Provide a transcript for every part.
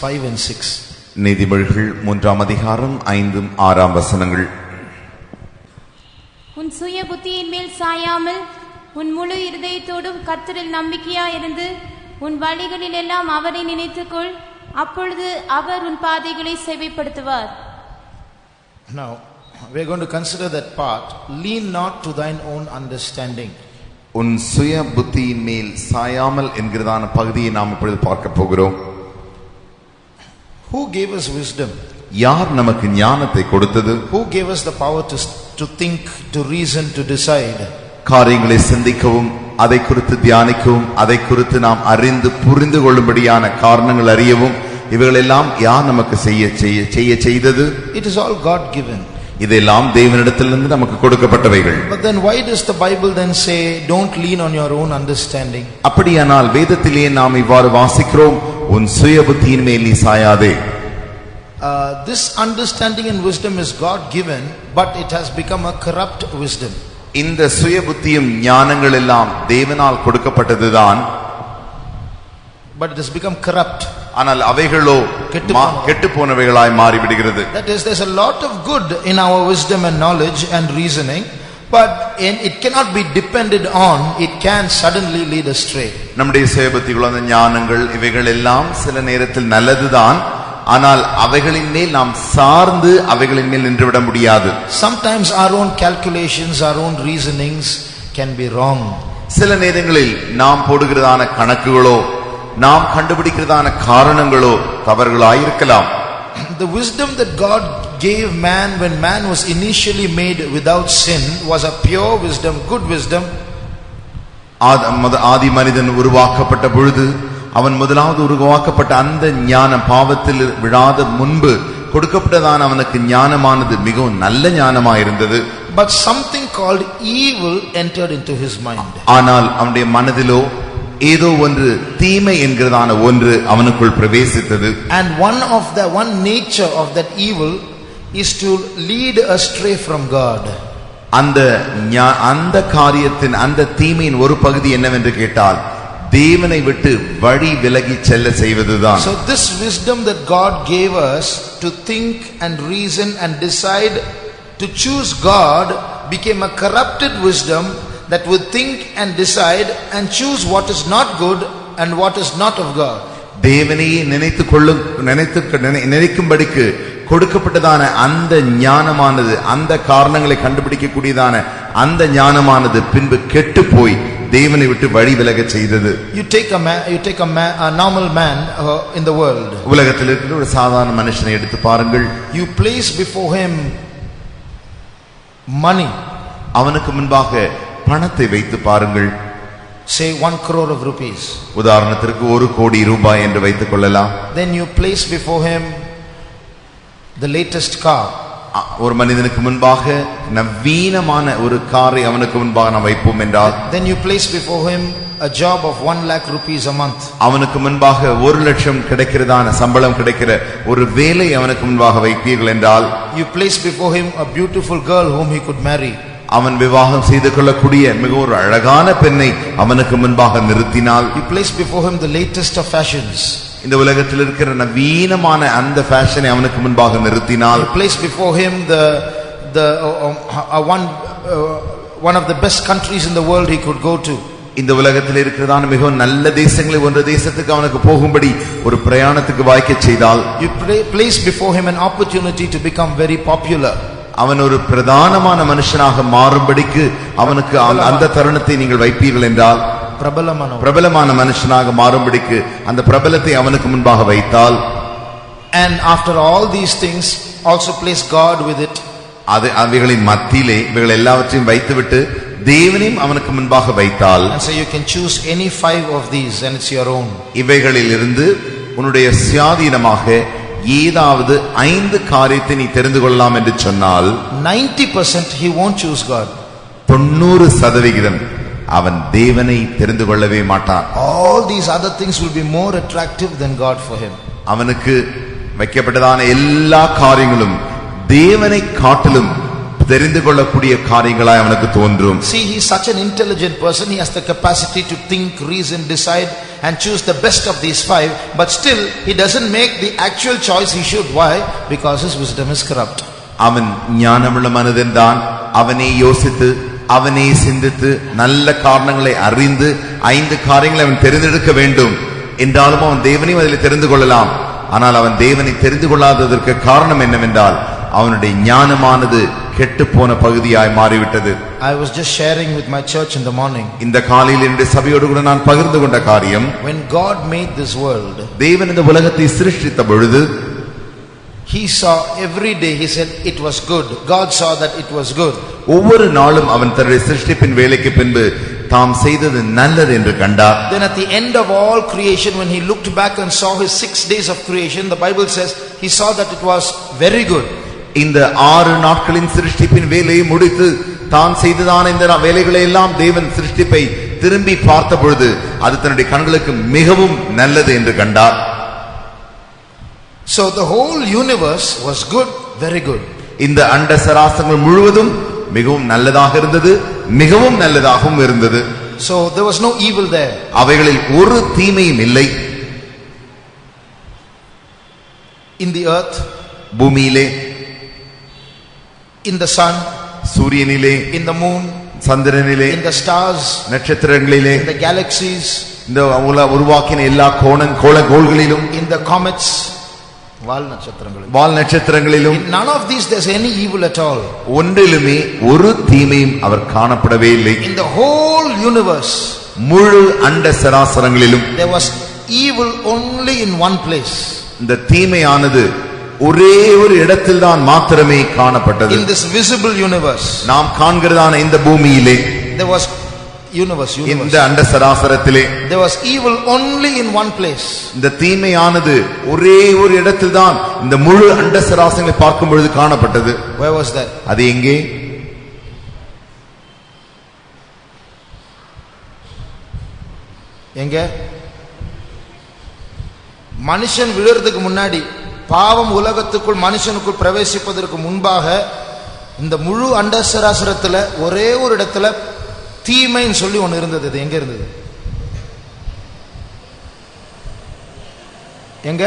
5 and 6. நீதிமொழிகள் 3ஆம் அதிகாரம் 5 6 வசனங்கள். உன் சுய புத்தியின் மேல் சாயாமல் உன் முழு இருதயத்தோடும் கர்த்தரில் நம்பிக்கையாயிருந்து உன் வழிகளில் எல்லாம் அவரை நினைத்துக்கொள், அப்பொழுது அவர் உன் பாதைகளை செவைப்படுத்துவார். Now we are going to consider that part. Lean not to thine own understanding. உன் சுய புத்தியின் மேல் சாயாமல் என்கிறதான பகுதியை நாம் இப்பொழுது பார்க்க போகிறோம். Who gave us wisdom? யார் நமக்கு ஞானத்தை கொடுத்தது? Who gave us the power to think, to reason, to decide? காரியங்களை சிந்திக்கவும், அதை குறித்து தியானிக்கவும், அதை குறித்து நாம் அறிந்து புரிந்து கொள்ளும்படியான காரணங்கள் அறியவும் இவைகளெல்லாம் யார் நமக்கு செய்தது? It is all God given. இதெல்லாம் தேவனிடத்திலிருந்து நமக்கு கொடுக்கப்பட்டவைகள். But then why does the Bible then say don't lean on your own understanding? அப்படியானால் வேதத்திலே நாம் இவ்வாறு வாசிக்கிறோம், உன் சுய புத்தியின் மேல் நீ சாயாதே. This understanding and wisdom is God given, but it has become a corrupt wisdom. இந்த சுய புத்தியும் ஞானங்கள் எல்லாம் தேவனால் கொடுக்கப்பட்டதுதான், but it has become corrupt. ஆனால் அவைகளோ கெட்டு போனவைகளாய் மாறிவிடுகிறது. That is, there's a lot of good in our wisdom and knowledge and reasoning, but it cannot be depended on. It can suddenly lead astray. நம்முடைய சுய புத்திக்குள்ள அந்த ஞானங்கள் இவைகள் எல்லாம் சில நேரத்தில் நல்லதுதான், ஆனால் அவைகளின் மேல் நாம் சார்ந்து அவைகளின் மேல் நின்றுவிட முடியாது. Sometimes our own calculations, our own reasonings can be wrong. சில நேரங்களில் நாம் போடுகிறதான கணக்குகளோ நாம் கண்டுபிடிக்கிறதான காரணங்களோ தவறுகளாயிருக்கலாம். The wisdom that God gave man when man was initially made without sin was a pure wisdom, good wisdom. ஆதி மனிதன் உருவாக்கப்பட்ட பொழுது அவன் முதலாவது உருவாக்கப்பட்ட அந்த ஞானம், பாவத்தில் விழாத முன்பு கொடுக்கப்பட்டதான அவனுக்கு ஞானமானது மிகவும் நல்ல ஞானமாயிருந்தது. But something called evil entered into his mind. ஆனால் அவனுடைய மனதிலோ ஏதோ ஒன்று தீமை என்கிறதான ஒன்று அவனுக்குள் பிரவேசித்தது. And one nature of that evil is to lead astray from God. அந்த காரியத்தின் அந்த தீமையின் ஒரு பகுதி என்னவென்று கேட்டால் தேவனை விட்டு வழி விலகி செல்ல செய்வதுதான். So this wisdom that God gave us to think and reason and decide to choose God became a corrupted wisdom that would think and decide and choose what is not good and what is not of God. தேவனையே நினைக்கும்படிக்கு கொடுக்கப்பட்டதான அந்த ஞானமானது, அந்த காரணங்களை கண்டுபிடிக்கக்கூடியதான அந்த ஞானமானது பின்பு கெட்டு போய் தேவனை விட்டு வழி விலக செய்தது. You take a normal man in the world. உலகத்தில் இருக்கிற ஒரு சாதாரண மனுஷனை எடுத்து பாருங்கள். You place before him money. அவனுக்கு முன்பாக பணத்தை வைத்து பாருங்கள். Say 1 crore of rupees. உதாரணத்திற்கு 1 கோடி ரூபாய் என்று வைத்துக் கொள்ளலாம். Then you place before him the latest car. ஒரு மனிதனுக்கு முன்பாக நவீனமான ஒரு காரை அவனுக்கு முன்பாக நாம் வைப்போம் என்றால், then you place before him a job of 1 lakh rupees a month. அவனுக்கு முன்பாக 1 லட்சம் கிடைக்கிறதான சம்பளம் கிடைக்கிற ஒரு வேலை அவனுக்கு முன்பாக வைப்பீர்கள் என்றால், you place before him a beautiful girl whom he could marry. அவன் விவாகம் செய்து கொள்ளக்கூடிய மிக ஒரு அழகான பெண்ணை அவனுக்கு முன்பாக நிறுத்தினால், you place before him the latest of fashions. இந்த உலகத்தில் இருக்கிற நவீனமான அந்த ஃபேஷனை அவனுக்கு முன்பாக நிறுத்தினால், you place before him one of the best countries in the world he could go to. இந்த உலகத்தில் இருக்கிறதான மிகவும் நல்ல தேசங்களை ஒன்ற தேசத்துக்கு அவனுக்கு போகும்படி ஒரு பிரயாணத்துக்கு வாய்க்க செய்தால், you place before him an opportunity to become very popular. அவன் ஒரு பிரதானமான மனுஷனாக மாறும்படிக்கு அவனுக்கு அந்த தருணத்தை நீங்கள் வைப்பீர்கள் என்றால், பிரபலமான மனுஷனாக மாறும்படிக்கு அந்த பிரபலத்தை அவனுக்கு முன்பாக வைத்தால், and after all these things also place God with it. அவைகளின் மத்தியிலே இவைகள் எல்லாவற்றையும் வைத்துவிட்டு தேவனையும் அவனுக்கு முன்பாக வைத்தால், and so you can choose any 5 of these and it's your own. இவைகளில் இருந்து உன்னுடைய சுயாதீனமாக ஏதாவது 5 காரியத்தை நீ தெரிந்து கொள்ளலாம் என்று சொன்னால், 90% he won't choose God. 90% அவன் தேவனை தெரிந்து கொள்ளவே மாட்டான். All these other things will be more attractive than God for him. அவனுக்கு வைக்கப்பட்டதான எல்லா காரியங்களும் தேவனை காட்டிலும் தெரிந்து கொள்ளக்கூடிய காரியங்களாய் அவனுக்கு தோன்றும். See, he is such an intelligent person. He has the capacity to think, reason, decide and choose the best of these five, but still he doesn't make the actual choice he should. Why? Because his wisdom is corrupt. அவன் ஞானமுள்ள மனிதன் தான். அவனே யோசித்து அவனே சிந்தித்து நல்ல காரணங்களை அறிந்து 5 காரியங்களை அவன் தெரிந்தெடுக்க வேண்டும் என்றாலும் அவன் தேவனையும் அதில் தெரிந்து கொள்ளலாம். ஆனால் அவன் தேவனை தெரிந்து கொள்ளாததற்கு காரணம் என்னவென்றால் அவனுடைய ஞானமானது கெட்டுப்போன பகுதியாய் மாறிவிட்டது. I was just sharing with my church in the morning. இந்த காலையில் என்னுடைய சபையோடு கூட நான் பகிர்ந்து கொண்ட காரியம், when God made this world, தேவன் இந்த உலகத்தை சிருஷ்டித்த பொழுது he saw every day, he said it was good. God saw that it was good. ஒவ்வொரு நாளும் அவன் தன்னுடைய சிருஷ்டிப்பின் வேலைக்கு பின்பு தாம் செய்தது நல்லது என்று கண்டார். Then at the end of all creation, when he looked back and saw his 6 days of creation, the Bible says he saw that it was very good. இந்த 6 நாட்களின் சிருஷ்டிப்பின் வேலையை முடித்து தான் செய்ததான இந்த வேலைகளை எல்லாம் தேவன் சிருஷ்டிப்பை திரும்பி பார்த்த பொழுது அது தன்னுடைய கண்களுக்கு மிகவும் நல்லது என்று கண்டார். So the whole universe was good, very good. இந்த அண்ட சராசரங்கள் முழுவதும் மிகவும் நல்லதாக இருந்தது, மிகவும் நல்லதாகவும் இருந்தது. So there was no evil there. அவைகளில் ஒரு தீமையும் இல்லை. In the earth, பூமியிலே, in the sun, சூரியனிலே, in the moon, சந்திரனிலே, in the stars, நட்சத்திரங்களிலே, in the galaxies, இந்த உருவாக்கின எல்லா கோள்களிலும், in the comets, wall நட்சத்திரங்களிலும், in none of these there's any evil at all. ஒன்றிலுமே ஒரு தீமையும் அவர் காணப்படவே இல்லை. In the whole universe, முழு அண்ட சராசரங்களிலும் there was evil only in one place. இந்த தீமையானது ஒரே ஒரு இடத்தில் தான் மாத்திரமே காணப்பட்டது. In this visible universe, நாம் காண்கிறதான இந்த பூமியிலே, there was universe, இந்த அண்ட சராசரத்திலே there was evil only in one place. இந்த தீமையானது ஒரே ஒரு இடத்தில் தான் இந்த முழு அண்ட சராசரங்களை பார்க்கும் பொழுது காணப்பட்டது. Where was that? அது எங்கே? எங்க? மனுஷன் விழுறதுக்கு முன்னாடி, பாவம் உலகத்துக்குள் மனுஷனுக்குள் பிரவேசிப்பதற்கு முன்பாக இந்த முழு அண்ட சராசரத்துல ஒரே ஒரு இடத்துல தீமைன்னு சொல்லி ஒன்னு இருந்தது. அது எங்க இருந்தது? எங்க?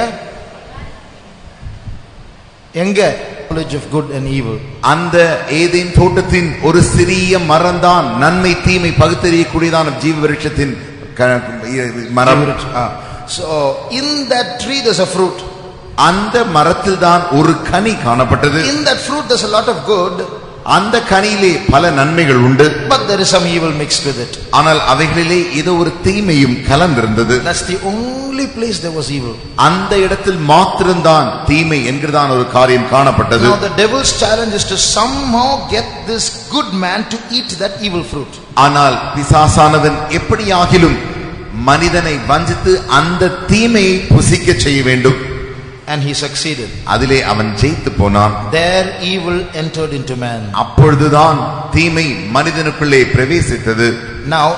எங்க? knowledge of good and evil. அந்த ஏதேன் தோட்டத்தின் ஒரு சிறிய மரம்தான் நன்மை தீமை பகுத்தறியக்கூடியதான ஜீவ விருட்சத்தின் மரம். So in that tree there's a fruit. அந்த மரத்தில் தான் ஒரு கனி காணப்பட்டது. In that fruit there's a lot of good. அந்த கனியிலே பல நன்மைகள் உண்டு. But there is some evil mixed with it. ஆனால் அவைகளிலே ஏதோ ஒரு தீமையும் கலந்திருந்தது. That's the only place there was evil. அந்த இடத்தில் மாத்திரம்தான் தீமை என்கிறதான ஒரு காரியம் காணப்பட்டது. Now the devil's challenge is to somehow get this good man to eat that evil fruit. ஆனால் பிசாசானவன் எப்படியாகிலும் மனிதனை வஞ்சித்து அந்த தீமையை புசிக்க செய்ய வேண்டும். And he succeeded. அதிலே அவன் ஜெயித்து போனான். There evil entered into man. அப்பொழுதுதான் தீமை மனிதனுக்குள்ளே பிரவேசித்தது. Now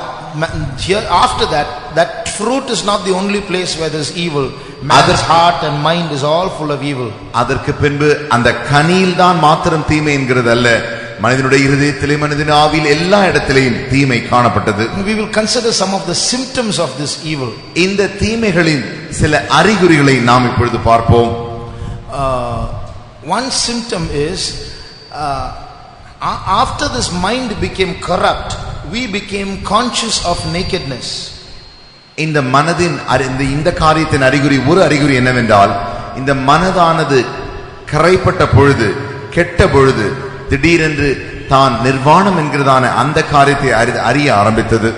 here after that fruit is not the only place where there is evil. Man's heart and mind is all full of evil. அதற்கு பின்பு அந்த கனியில் தான் மாத்திரம் தீமை என்கிறது அல்ல, மனிதனுடைய இருதயத்திலே மனிதன் ஆவியில் எல்லா இடத்திலேயும் தீமை காணப்பட்டது. We will consider some of the symptoms of this evil. இந்த தீமைகளின் சில அறிகுறிகளை நாம் இப்பொழுது பார்ப்போம். One symptom is after this mind became corrupt, we became conscious of nakedness. இந்த மனதின் இந்த காரியத்தின் அறிகுறி, ஒரு அறிகுறி என்னவென்றால், இந்த மனதானது கரைப்பட்ட பொழுது, கெட்ட பொழுது திடீரென்று தான் நிர்வாணம் என்கிறதான அந்த காரியத்தை அறிய ஆரம்பித்தது.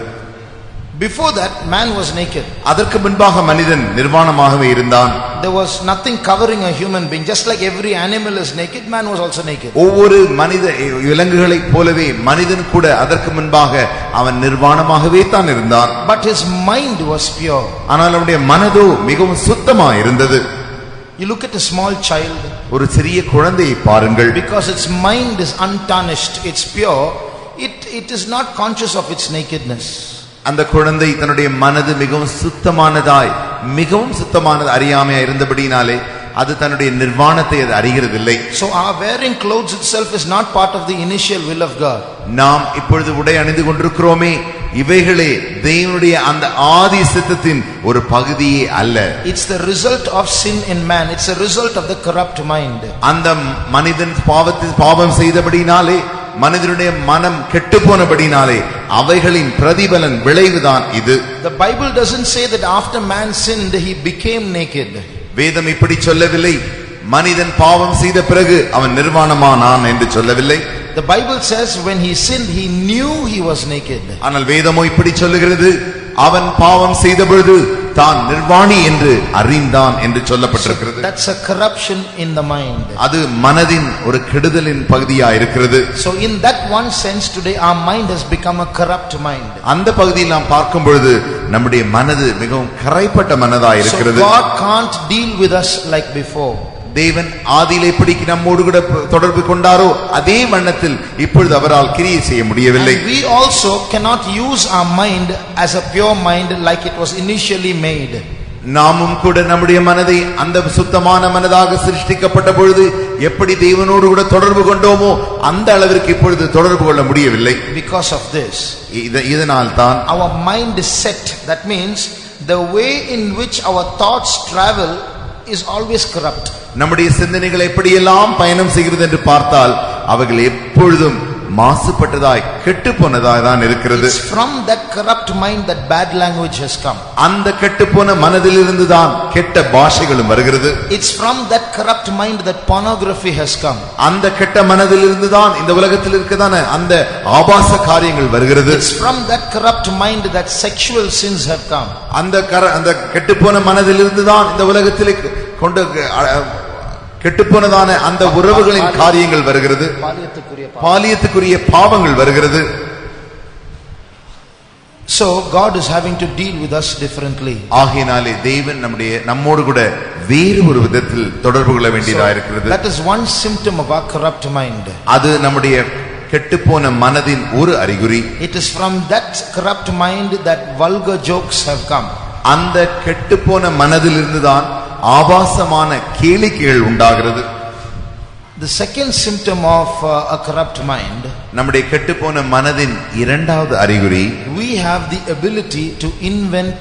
Before that man was naked. அதற்கு முன்பாக மனிதன் நிர்வாணமாகவே இருந்தான். There was nothing covering a human being. Just like every animal is naked, man was also naked. ஒவ்வொரு மனித விலங்குகளைப் போலவே மனிதன் கூட அதற்கு முன்பாக அவன் நிர்வாணமாகவே தான் இருந்தான். But his mind was pure. ஆனால் அவனுடைய மனதோ மிகவும் சுத்தமாக இருந்தது. You look at a small child. ஒரு சிறிய குழந்தையை பாருங்கள். Because its mind is untarnished, it's pure, it is not conscious of its nakedness. அந்த குழந்தை தன்னுடைய மனது மிகவும் சுத்தமானதாய், மிகவும் சுத்தமானது அறியாமையா இருந்தபடினாலே அது தன்னுடைய நிர்வாணத்தை அது அறிகிறதில்லை. So our wearing clothes itself is not part of the initial will of God. நாம் இப்பொழுது உடை அணிந்து கொண்டிருக்கிறோமே, இவைகளே தேவனுடைய அந்த ஆதி சித்தத்தின் ஒரு பகுதியே அல்ல. It's the result of sin in man. It's a result of the corrupt mind. அந்த மனிதன் பாவம் செய்தபடினாலே, மனிதனுடைய மனம் கெட்டு போனபடினாலே அவைகளின் பிரதிபலன் விளைவுதான் இது. The Bible doesn't say that after man sinned he became naked. வேதம் இப்படி சொல்லவில்லை. மனிதன் பாவம் செய்த பிறகு அவன் நிர்வாணமானான் என்று சொல்லவில்லை. The Bible says when he sinned he knew he was naked. ஆனால் வேதமோ இப்படி சொல்லுகிறது, அவன் பாவம் செய்த பொழுது தான் நிர்வாணி என்று அறிந்தான் என்று சொல்லப்பட்டிருக்கிறது. That's a corruption in the mind. அது மனதின் ஒரு கெடுதலின் பகுதியா இருக்கிறது. So in that one sense today our mind has become a corrupt mind. அந்த பகுதியில் நாம் பார்க்கும் பொழுது நம்முடைய மனது மிகவும் கரைப்பட்ட மனதா இருக்கிறது. So God can't deal with us like before. தேவன் ஆதியிலே எப்படி நம்மோடு கூட தொடர்பு கொண்டாரோ அதே வண்ணத்தில் இப்பொழுது அவரால் கிரியை செய்ய முடியவில்லை. We also cannot use our mind as a pure mind like it was initially made. நாமும் கூட நம்முடைய மனதை அந்த சுத்தமான மனதாக சிருஷ்டிக்கப்பட்ட பொழுது எப்படி தேவனோடு கூட தொடர்பு கொண்டோமோ அந்த அளவிற்கு இப்பொழுது தொடர்பு கொள்ள முடியவில்லை. Because of this, இதனால் தான் our mind is set. That means the way in which our thoughts travel is always corrupt. நம்முடைய சிந்தனைகள் எப்படியெல்லாம் பயணம் செய்கிறது என்று பார்த்தால் அவைகள் எப்பொழுதும் மாசுபட்டதாய் கெட்டு போனதாய் தான் இருக்கிறது. It's from that corrupt mind that bad language has come. அந்த கெட்டு போன மனதிலிருந்து தான் கெட்ட பாஷைகளும் வருகிறது. It's from that corrupt mind that pornography has come. அந்த கெட்ட மனதிலிருந்து தான் இந்த உலகத்தில் இருக்கதான அந்த ஆபாச காரியங்கள் வருகிறது. It's from that corrupt mind that sexual sins have come. அந்த கெட்டு போன மனதிலிருந்து தான் இந்த உலகத்தில் கொண்டு கெட்டுப்போனதான அந்த உறவுகளின் காரியங்கள் வருகிறது. பாலியத்துக்குரிய பாவங்கள் வருகிறது. So God is having to deal with us differently. ஆகையினாலே தேவன் நம்மோடு கூட வேறு ஒரு விதத்தில் தொடர்பு கொள்ள வேண்டியதா இருக்கிறது. That is one symptom of our corrupt mind. அது நம்முடைய கெட்டுப்போன மனதின் ஒரு அறிகுறி. It is from that corrupt mind that vulgar jokes have come. அந்த கெட்டுப்போன மனதிலிருந்து தான் ஆபாசமான கேளிக்கைகள் உண்டாகிறது. The second symptom of a corrupt mind, நம்முடைய கெட்டுப்போன மனதின் இரண்டாவது அறிகுறி, we have the ability to invent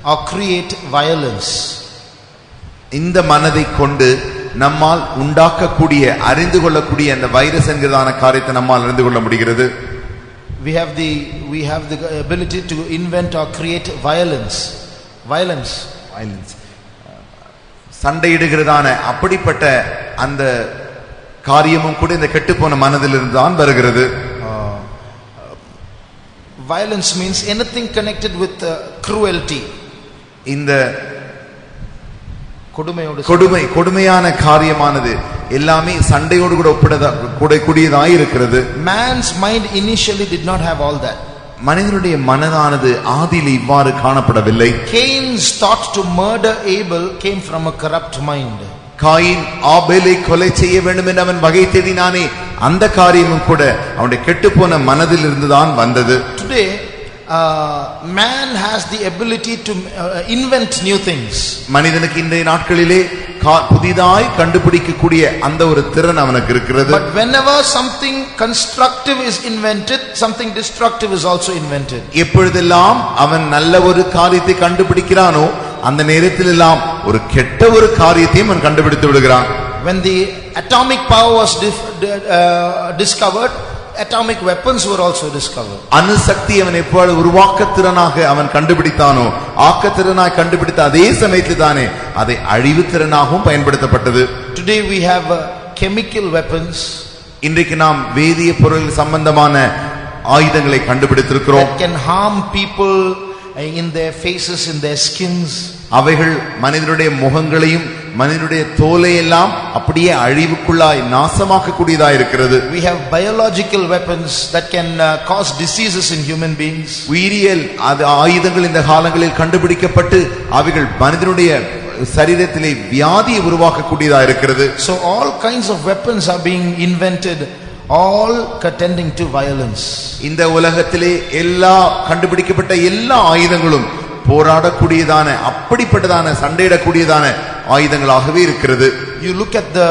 or create violence. இந்த மனதை கொண்டு நம்மால் உண்டாக்கக்கூடிய அறிந்து கொள்ளக்கூடிய அந்த வைரஸ் என்கிறதான காரியத்தை நம்மால் அறிந்து கொள்ள முடிகிறது. We have the ability to invent or create violence. சண்டையிடுகிறதான அப்படிப்பட்ட அந்த காரியமும் கூட இந்த கெட்டுப்போன மனதிலிருந்து தான் வருகிறது. Violence means anything connected with cruelty. இந்த கொடுமையான காரியமானது எல்லாமே சண்டையோடு கூட கூடியதாய் இருக்கிறது. Man's mind initially did not have all that. மனிதனுடைய மனதானது ஆதியில் இவ்வாறு காணப்படவில்லை. Cain's thought to murder Abel came from a corrupt mind. Cain ஆபேலை கொலை செய்ய வேண்டும் என்று அவன் வகை தேடினானே, அந்த காரியமும் கூட அவனுடைய கெட்டுப்போன மனதில் இருந்துதான் வந்தது. Today man has the ability to invent new things. மனிதனுக்கு இன்றைய நாட்களிலே புதிதாய் கண்டுபிடிக்கக்கூடிய அந்த ஒரு திறன் அவனுக்கு இருக்கிறது. But whenever something constructive is invented, something destructive is also invented. எப்பொழுதெல்லாம் அவன் நல்ல ஒரு காரியத்தை கண்டுபிடிக்கிறானோ அந்த நேரத்தில் எல்லாம் ஒரு கெட்ட ஒரு காரியத்தையும் அவன் கண்டுபிடித்து விடுகிறான். When the atomic power was discovered, atomic weapons were also discovered. அணுசக்தி அவன் எப்பொழுது உருவாக்கத்திறனாக அவன் கண்டுபிடித்தானோ, ஆக்கத்திறனாக கண்டுபிடித்த அதே சமயத்தில் தானே அதை அழிவுத்திறனாகவும் பயன்படுத்தப்பட்டது. Today we have chemical weapons. இன்றைக்கு நாம் வேதிய பொருள் சம்பந்தமான ஆயுதங்களை கண்டுபிடித்திருக்கிறோம். That can harm people in their faces, in their skins. அவைகள் மனிதனுடைய முகங்களையும் மனிதனுடைய தோலை எல்லாம் அப்படியே அழிவுக்குள்ளாய் நாசமாக்க கூடியதா இருக்கிறது. We have biological weapons that can cause diseases in human beings. உயிரியல் ஆயுதங்கள் இந்த காலங்களில் கண்டுபிடிக்கப்பட்டு அவைகள் மனிதனுடைய சரீரத்திலே வியாதியை உருவாக்க கூடியதா இருக்கிறது. So all kinds of weapons are being invented, all tending to violence. இந்த உலகத்திலே எல்லா கண்டுபிடிக்கப்பட்ட எல்லா ஆயுதங்களும் போராடக்கூடியதான அப்படிப்பட்டதான சண்டையிடக்கூடியதான ஆயுதங்களாகவே இருக்கிறது. You look at the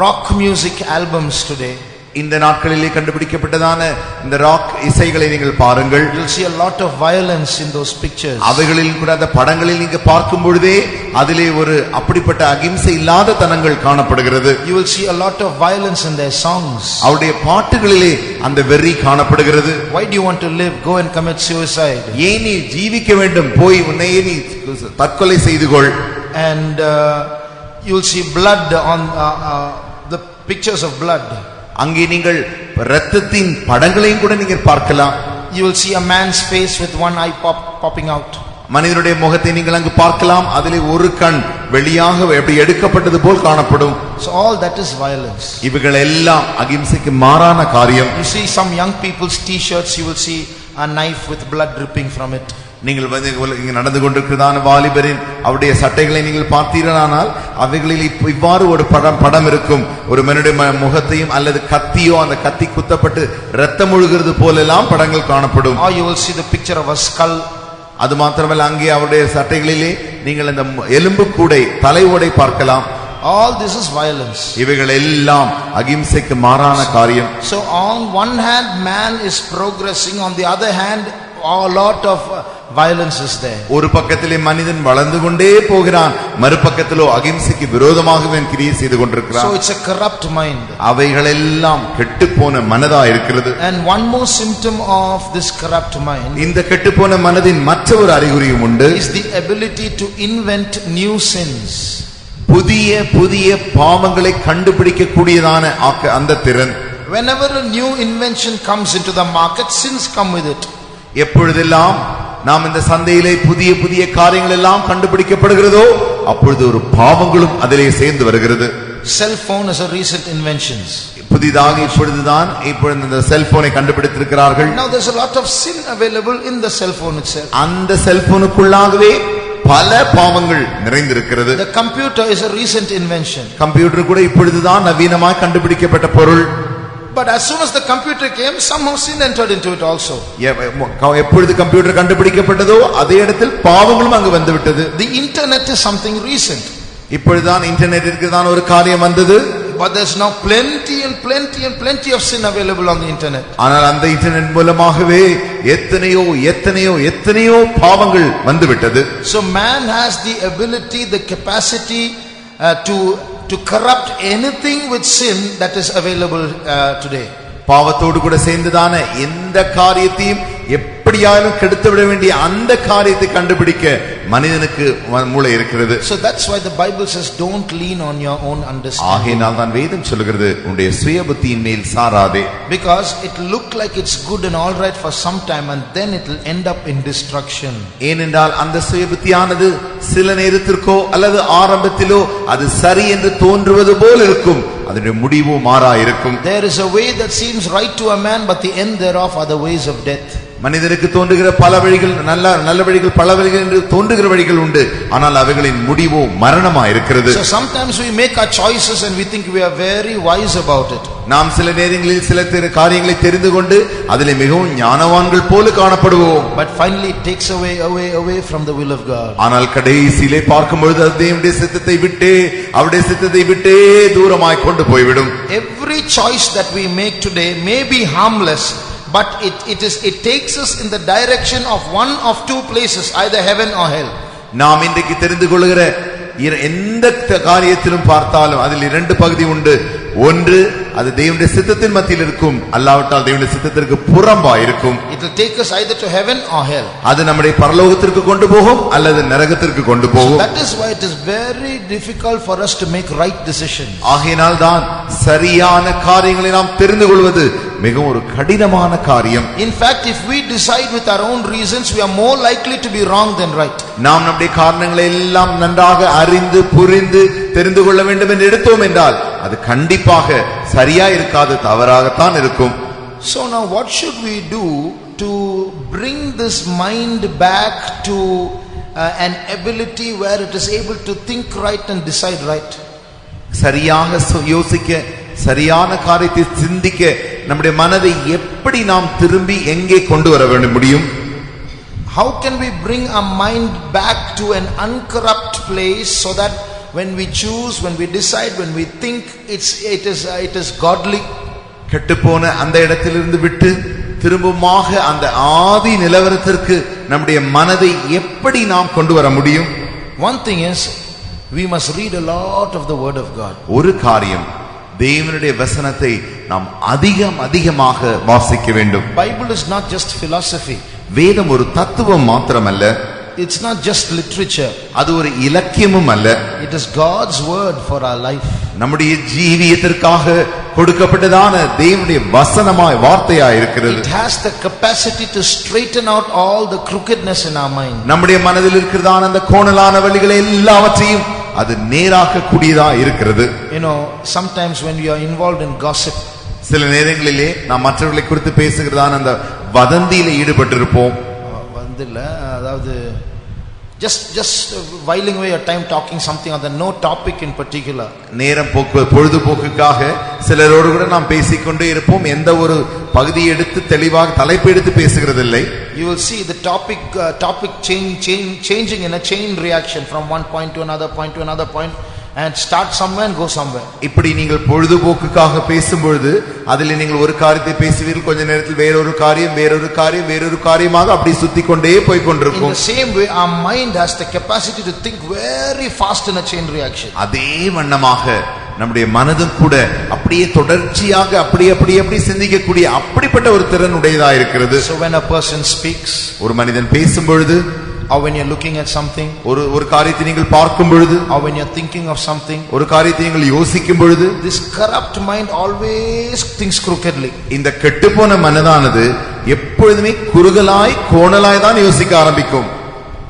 rock music albums today. இந்த நாட்களிலே கண்டுபிடிக்கப்பட்டதான இந்த ராக் இசைகளை நீங்கள் பாருங்கள். You'll see a lot of violence in those pictures. அவைகளில் கூட அந்த படங்களில் நீங்க பார்க்கும் பொழுதே அதிலே ஒரு அப்படிப்பட்ட அகிம்சை இல்லாத தனங்கள் காணப்படுகிறது. You will see a lot of violence in their songs. அவருடைய பாட்டுகளிலே அந்த வெறி காணப்படுகிறது. Why do you want to live? Go and commit suicide. ஏன் நீ ஜீவிக்க வேண்டும்? போய் உன்னையே நீ தற்கொலை செய்து கொள். And you'll see blood on the pictures of blood. அங்கே நீங்கள் இரத்தத்தின் படங்களையும் கூட நீங்கள் பார்க்கலாம். You will see a man's face with one eye popping out. மனிதனுடைய முகத்தை நீங்கள் அங்கு பார்க்கலாம். அதிலே ஒரு கண் வெளியாக எப்படி எடுக்கப்பட்டது போல் காணப்படும். So all that is violence. இவைகள் எல்லாம் அகிம்சைக்கு மாறான காரியம். You see some young people's t-shirts, you will see a knife with blood dripping from it. நீங்கள் இங்க நடந்து கொண்டிருக்கிறதான வாலிபரின் அவருடைய சட்டைகளை நீங்கள் பார்த்தீர்களானால் அவைகளில் இவ்வாறு ஒரு படம் இருக்கும். ஒரு மனிதனுடைய முகத்தையும் அல்லது கத்தியோ அந்த கத்தி குத்தப்பட்டு ரத்தம் ஒழுகிறது போலெல்லாம் படங்கள் காணப்படும். Or you will see the picture of a skull. அது மாத்திரமல்ல, அங்கே அவருடைய சட்டைகளிலே நீங்கள் அந்த எலும்பு கூடை தலை ஓடை பார்க்கலாம். All this is violence. இவைகள் எல்லாம் அகிம்சைக்கு மாறான காரியம். So on one hand man is progressing, on the other hand a lot of violence is there. ஒரு பக்கத்திலே மனிதன் வளர்ந்து கொண்டே போகிறான், மறுபக்கத்திலோ அகிம்சைக்கு விரோதமாகவே கிரியை செய்து கொண்டிருக்கிறான். So it's a corrupt mind. அவைகள் எல்லாம் கெட்டுப்போன மனதா இருக்கிறது. And one more symptom of this corrupt mind, இந்த கெட்டுப்போன மனதின் மற்ற ஒரு அறிகுறியும் உண்டு. is the ability to invent new sins. புதிய புதிய பாவங்களை கண்டுபிடிக்க கூடியதான அந்த திறன். Whenever a new invention comes into the market, sins come with it. எப்பொழுதெல்லாம் நாம் இந்த சந்தையிலே புதிய புதிய காரியங்கள் எல்லாம் கண்டுபிடிக்கப்படுகிறதோ அப்பொழுது ஒரு பாவங்களும் அதிலே சேர்ந்து வருகிறது. Cell phone is a recent invention. புதிதாக இப்பொழுது இந்த செல்போனை கண்டுபிடித்திருக்கிறார்கள். Now there's a lot of sin available in the cell phone itself. அந்த செல்போனுக்குள்ளாகவே பல பாவங்கள் நிறைந்திருக்கிறது. The computer is a recent invention. Computer கூட இப்பொழுதுதான் நவீனமாக கண்டுபிடிக்கப்பட்ட பொருள். But as soon as the computer came, somehow sin entered into it also. எப்பொழுது computer கண்டுபிடிக்கப்பட்டதோ அதே இடத்தில் பாவங்களும் அங்கு வந்துவிட்டது. The internet is something recent. இப்பொழுதுதான் இன்டர்நெட்டிற்கு தான் ஒரு காரியம் வந்தது. But there's now plenty and plenty and plenty of sin available on the internet. ஆனால் அந்த இன்டர்நெட் மூலமாகவே எத்தனையோ எத்தனையோ எத்தனையோ பாவங்கள் வந்துவிட்டது. So man has the ability, the capacity to corrupt anything with sin that is available today. பாவத்தோடு கூட சேர்ந்துதான எந்த காரியத்தையும் எப்படியாலும் கெடுத்து விட வேண்டிய அந்த காரியத்தை கண்டுபிடிக்க மனிதனுக்கு மூளை இருக்கிறது. So that's why the Bible says don't lean on your own understanding. ஆகையால் தான் வேதம் சொல்கிறது உன்னுடைய சுய புத்தியின் மேல் சாராதே. Because it look like it's good and all right for some time and then it will end up in destruction. ஏனென்றால் அந்த சுய புத்தியானது சில நேரத்திற்கோ அல்லது ஆரம்பத்திலோ அது சரி என்று தோன்றுவது போல் இருக்கும், அதனுடைய முடிவு மாறா இருக்கும். There is a way that seems right to a man but the end thereof are the ways of death. மனிதனுக்கு தோன்றுகிற பல வழிகள் நல்ல வழிகள், பல வழிகள் என்று தோன்றுகிற வழிகள் உண்டு, ஆனால் அவைகளின் முடிவோ மரணமா இருக்கிறது. So sometimes we make our choices and we think we are very wise about it. நாம் சில நேரங்களில் சில காரியங்களை தெரிந்து கொண்டு அதிலே மிகவும் ஞானவான்கள் போல காணப்படுவோம். But finally it takes away from the will of God. ஆனால் கடைசியிலே பார்க்கும் பொழுது அது தேவனுடைய சித்தத்தை விட்டே அவருடைய சித்தத்தை விட்டே தூரமாய் கொண்டு போய்விடும். Every choice that we make today may be harmless, but it takes us in the direction of one of two places, either heaven or hell. நாம் இன்றைக்கு தெரிந்து கொள்கிற எந்த காரியத்திலும் பார்த்தாலும் அதில் இரண்டு பகுதி உண்டு. ஒன்று அது தேவனுடைய சித்தத்தின் மத்தியில் இருக்கும், அல்லாவிட்டால் தேவனுடைய சித்தத்திற்கு புறம்பா இருக்கும். It will take us either to heaven or hell. அது நம்முடைய பரலோகத்திற்கு கொண்டு போகும் அல்லது நரகத்திற்கு கொண்டு போகும். That is why it is very difficult for us to make right decisions. ஆகையினால் தான் சரியான காரியங்களை நாம் தெரிந்து கொள்வது மிகவும் ஒரு கடினமான காரியம். In fact, if we decide with our own reasons, we are more likely to be wrong than right. நாம் நம்முடைய காரணங்களை எல்லாம் நன்றாக அறிந்து புரிந்து தெரிந்து கொள்ள வேண்டும் என்று எடுத்தோம் என்றால் அது கண்டிப்பாக சரியா இருக்காது, தவறாகத்தான் இருக்கும். So now what should we do to bring this mind back to an ability where it is able to think right and decide right? சரியாக யோசிக்க, சரியான காரியத்தை சிந்திக்க நம்முடைய மனதை எப்படி நாம் திரும்பி எங்கே கொண்டு வர முடியும்? How can we bring our mind back to an uncorrupt place so that when we choose, when we decide, when we think, it is godly? கெட்டுப்போன அந்த இடத்திலிருந்து விட்டு திரும்பமாக அந்த ஆதி நிலவரத்திற்கு நம்முடைய மனதை எப்படி நாம் கொண்டு வர முடியும்? One thing is, we must read a lot of the word of God. ஒரு காரியம், தேவனுடைய வசனத்தை நாம் அதிகமாக வாசிக்க வேண்டும். Bible is not just philosophy. வேதம் ஒரு தத்துவம் மாத்திரமல்ல. It's not just literature. அது ஒரு இலக்கியமும் அல்ல. It is God's word for our life. நம்முடைய ஜீவியத்திற்காக கொடுக்கப்பட்டதான தேவனுடைய வசனமாய் வார்த்தையாய் இருக்கிறது. It has the capacity to straighten out all the crookedness in our mind. நம்முடைய மனதில் இருக்கிறதான அந்த கோணலான வழிகளை எல்லாவற்றையும் அது நேராக்க கூடியதா இருக்கிறது. You know, sometimes when we are involved in gossip, சில நேரங்களிலே நாம் மற்றவர்களை குறித்து பேசுகிறதான அந்த வதந்தியில ஈடுபட்டிருப்போம். அதாவது just whiling away your time talking something on the no topic in particular. நேரம் பொழுதுபோக்குக்காக சிலரோடு கூட நாம் பேசிக்கொண்டே இருப்போம். எந்த ஒரு பகுதியை எடுத்து தெளிவாக தலைப்பு எடுத்து பேசுகிறதில்லை. You will see the topic changing in a chain reaction from one point to another point to another point, and start somewhere and go somewhere. இப்படி நீங்கள் பொழுதுபோக்குக்காக பேசும்பொழுது அதில் நீங்கள் ஒரு காரியத்தை பேசுவீர்கள், கொஞ்ச நேரத்தில் வேறொரு காரியமாக அப்படி சுத்தி கொண்டே போய் கொண்டிருக்கும். In the same way, our mind has the capacity to think very fast in a chain reaction. அதே வண்ணமாக நம்முடைய மனதும் கூட அப்படியே தொடர்ச்சியாக அப்படி சிந்திக்கக்கூடிய அப்படிப்பட்ட ஒரு திறன் உடையதா இருக்கிறது. So when a person speaks, ஒரு மனிதன் பேசும் பொழுது, or when you're looking at something, ஒரு காரியத்தை நீங்கள் பார்க்கும் பொழுது, or when you're thinking of something, ஒரு காரியத்தை நீங்கள் யோசிக்கும் பொழுது, this corrupt mind always thinks crookedly. இந்த கெட்டுப்போன மனதானது எப்பொழுதுமே குறுகலாய் கோணலாய் தான் யோசிக்க ஆரம்பிக்கும்.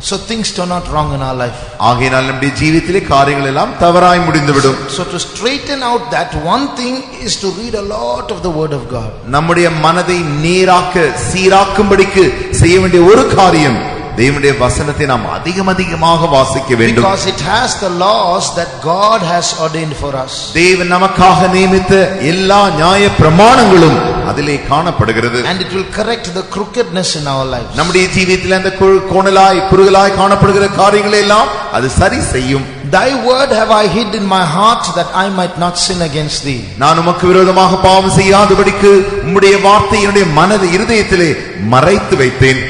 So things turn out wrong in our life. ஆகையால் நம்முடைய ஜீவிதத்திலே காரியங்கள் எல்லாம் தவறாய் முடிந்துவிடும். So to straighten out that, one thing is to read a lot of the word of God. நம்முடைய மனதை நேராக்க சீராக்கும்படிக்கு செய்ய வேண்டிய ஒரு காரியம், தேவனுடைய வசனத்தை நாம் அதிகமாக வாசிக்க வேண்டும். Because it has the laws that God has ordained for us. தேவன் நமக்காக நியமித்த எல்லா நியாய பிரமாணங்களும் அதிலே காணப்படுகிறது. And it will correct the crookedness in our lives. நம்முடைய ஜீவியத்தில் அந்த கோணலாய் குறுகலாய் காணப்படுகிற காரியங்களை எல்லாம் அது சரி செய்யும். Thy word have I hid in my heart that I might not sin against thee. நான் உமக்கு விரோதமாக பாவம் செய்யாதபடிக்கு உம்முடைய வார்த்தை என்னுடைய மனது இருதயத்திலே மறைத்து வைத்தேன்.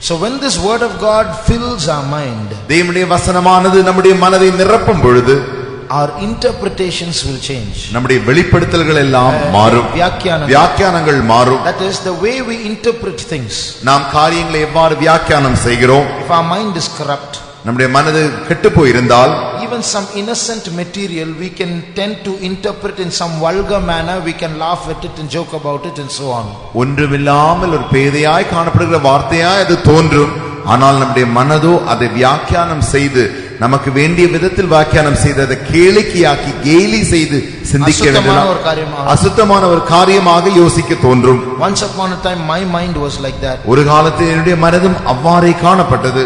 So when this word of God fills our mind, தேவனுடைய வசனமானது நம்முடைய மனதை நிரப்பும் பொழுது, our interpretations will change. நம்முடைய வெளிப்படுத்தல்கள் எல்லாம் மாறும், வியாக்கியானங்கள் மாறும். That is the way we interpret things. நாம் காரியங்களை எவ்வாறு வியாக்கியானம் செய்கிறோம். If our mind is corrupt, நம்முடைய மனது கெட்டு போயிருந்தால், even some innocent material we can tend to interpret in some vulgar manner. We can laugh at it and joke about it and so on. ஒன்றுமில்லாமல் ஒரு பேதையாய் காணப்படுகிற வார்த்தையாய் அது தோன்றும். ஆனால் நம்முடைய மனதோ அதை வியாக்கியானம் செய்து, நமக்கு வேண்டிய விதத்தில் வியாக்கியானம் செய்து, அதை கேளிக்கையாக்கி கேலி செய்து சிந்திக்க வேண்டிய அசுத்தமான ஒரு காரியமாக யோசிக்க தோன்றும். Once upon a time my mind was like that. ஒரு காலத்தில் என்னுடைய மனதும் அவ்வாறே காணப்பட்டது.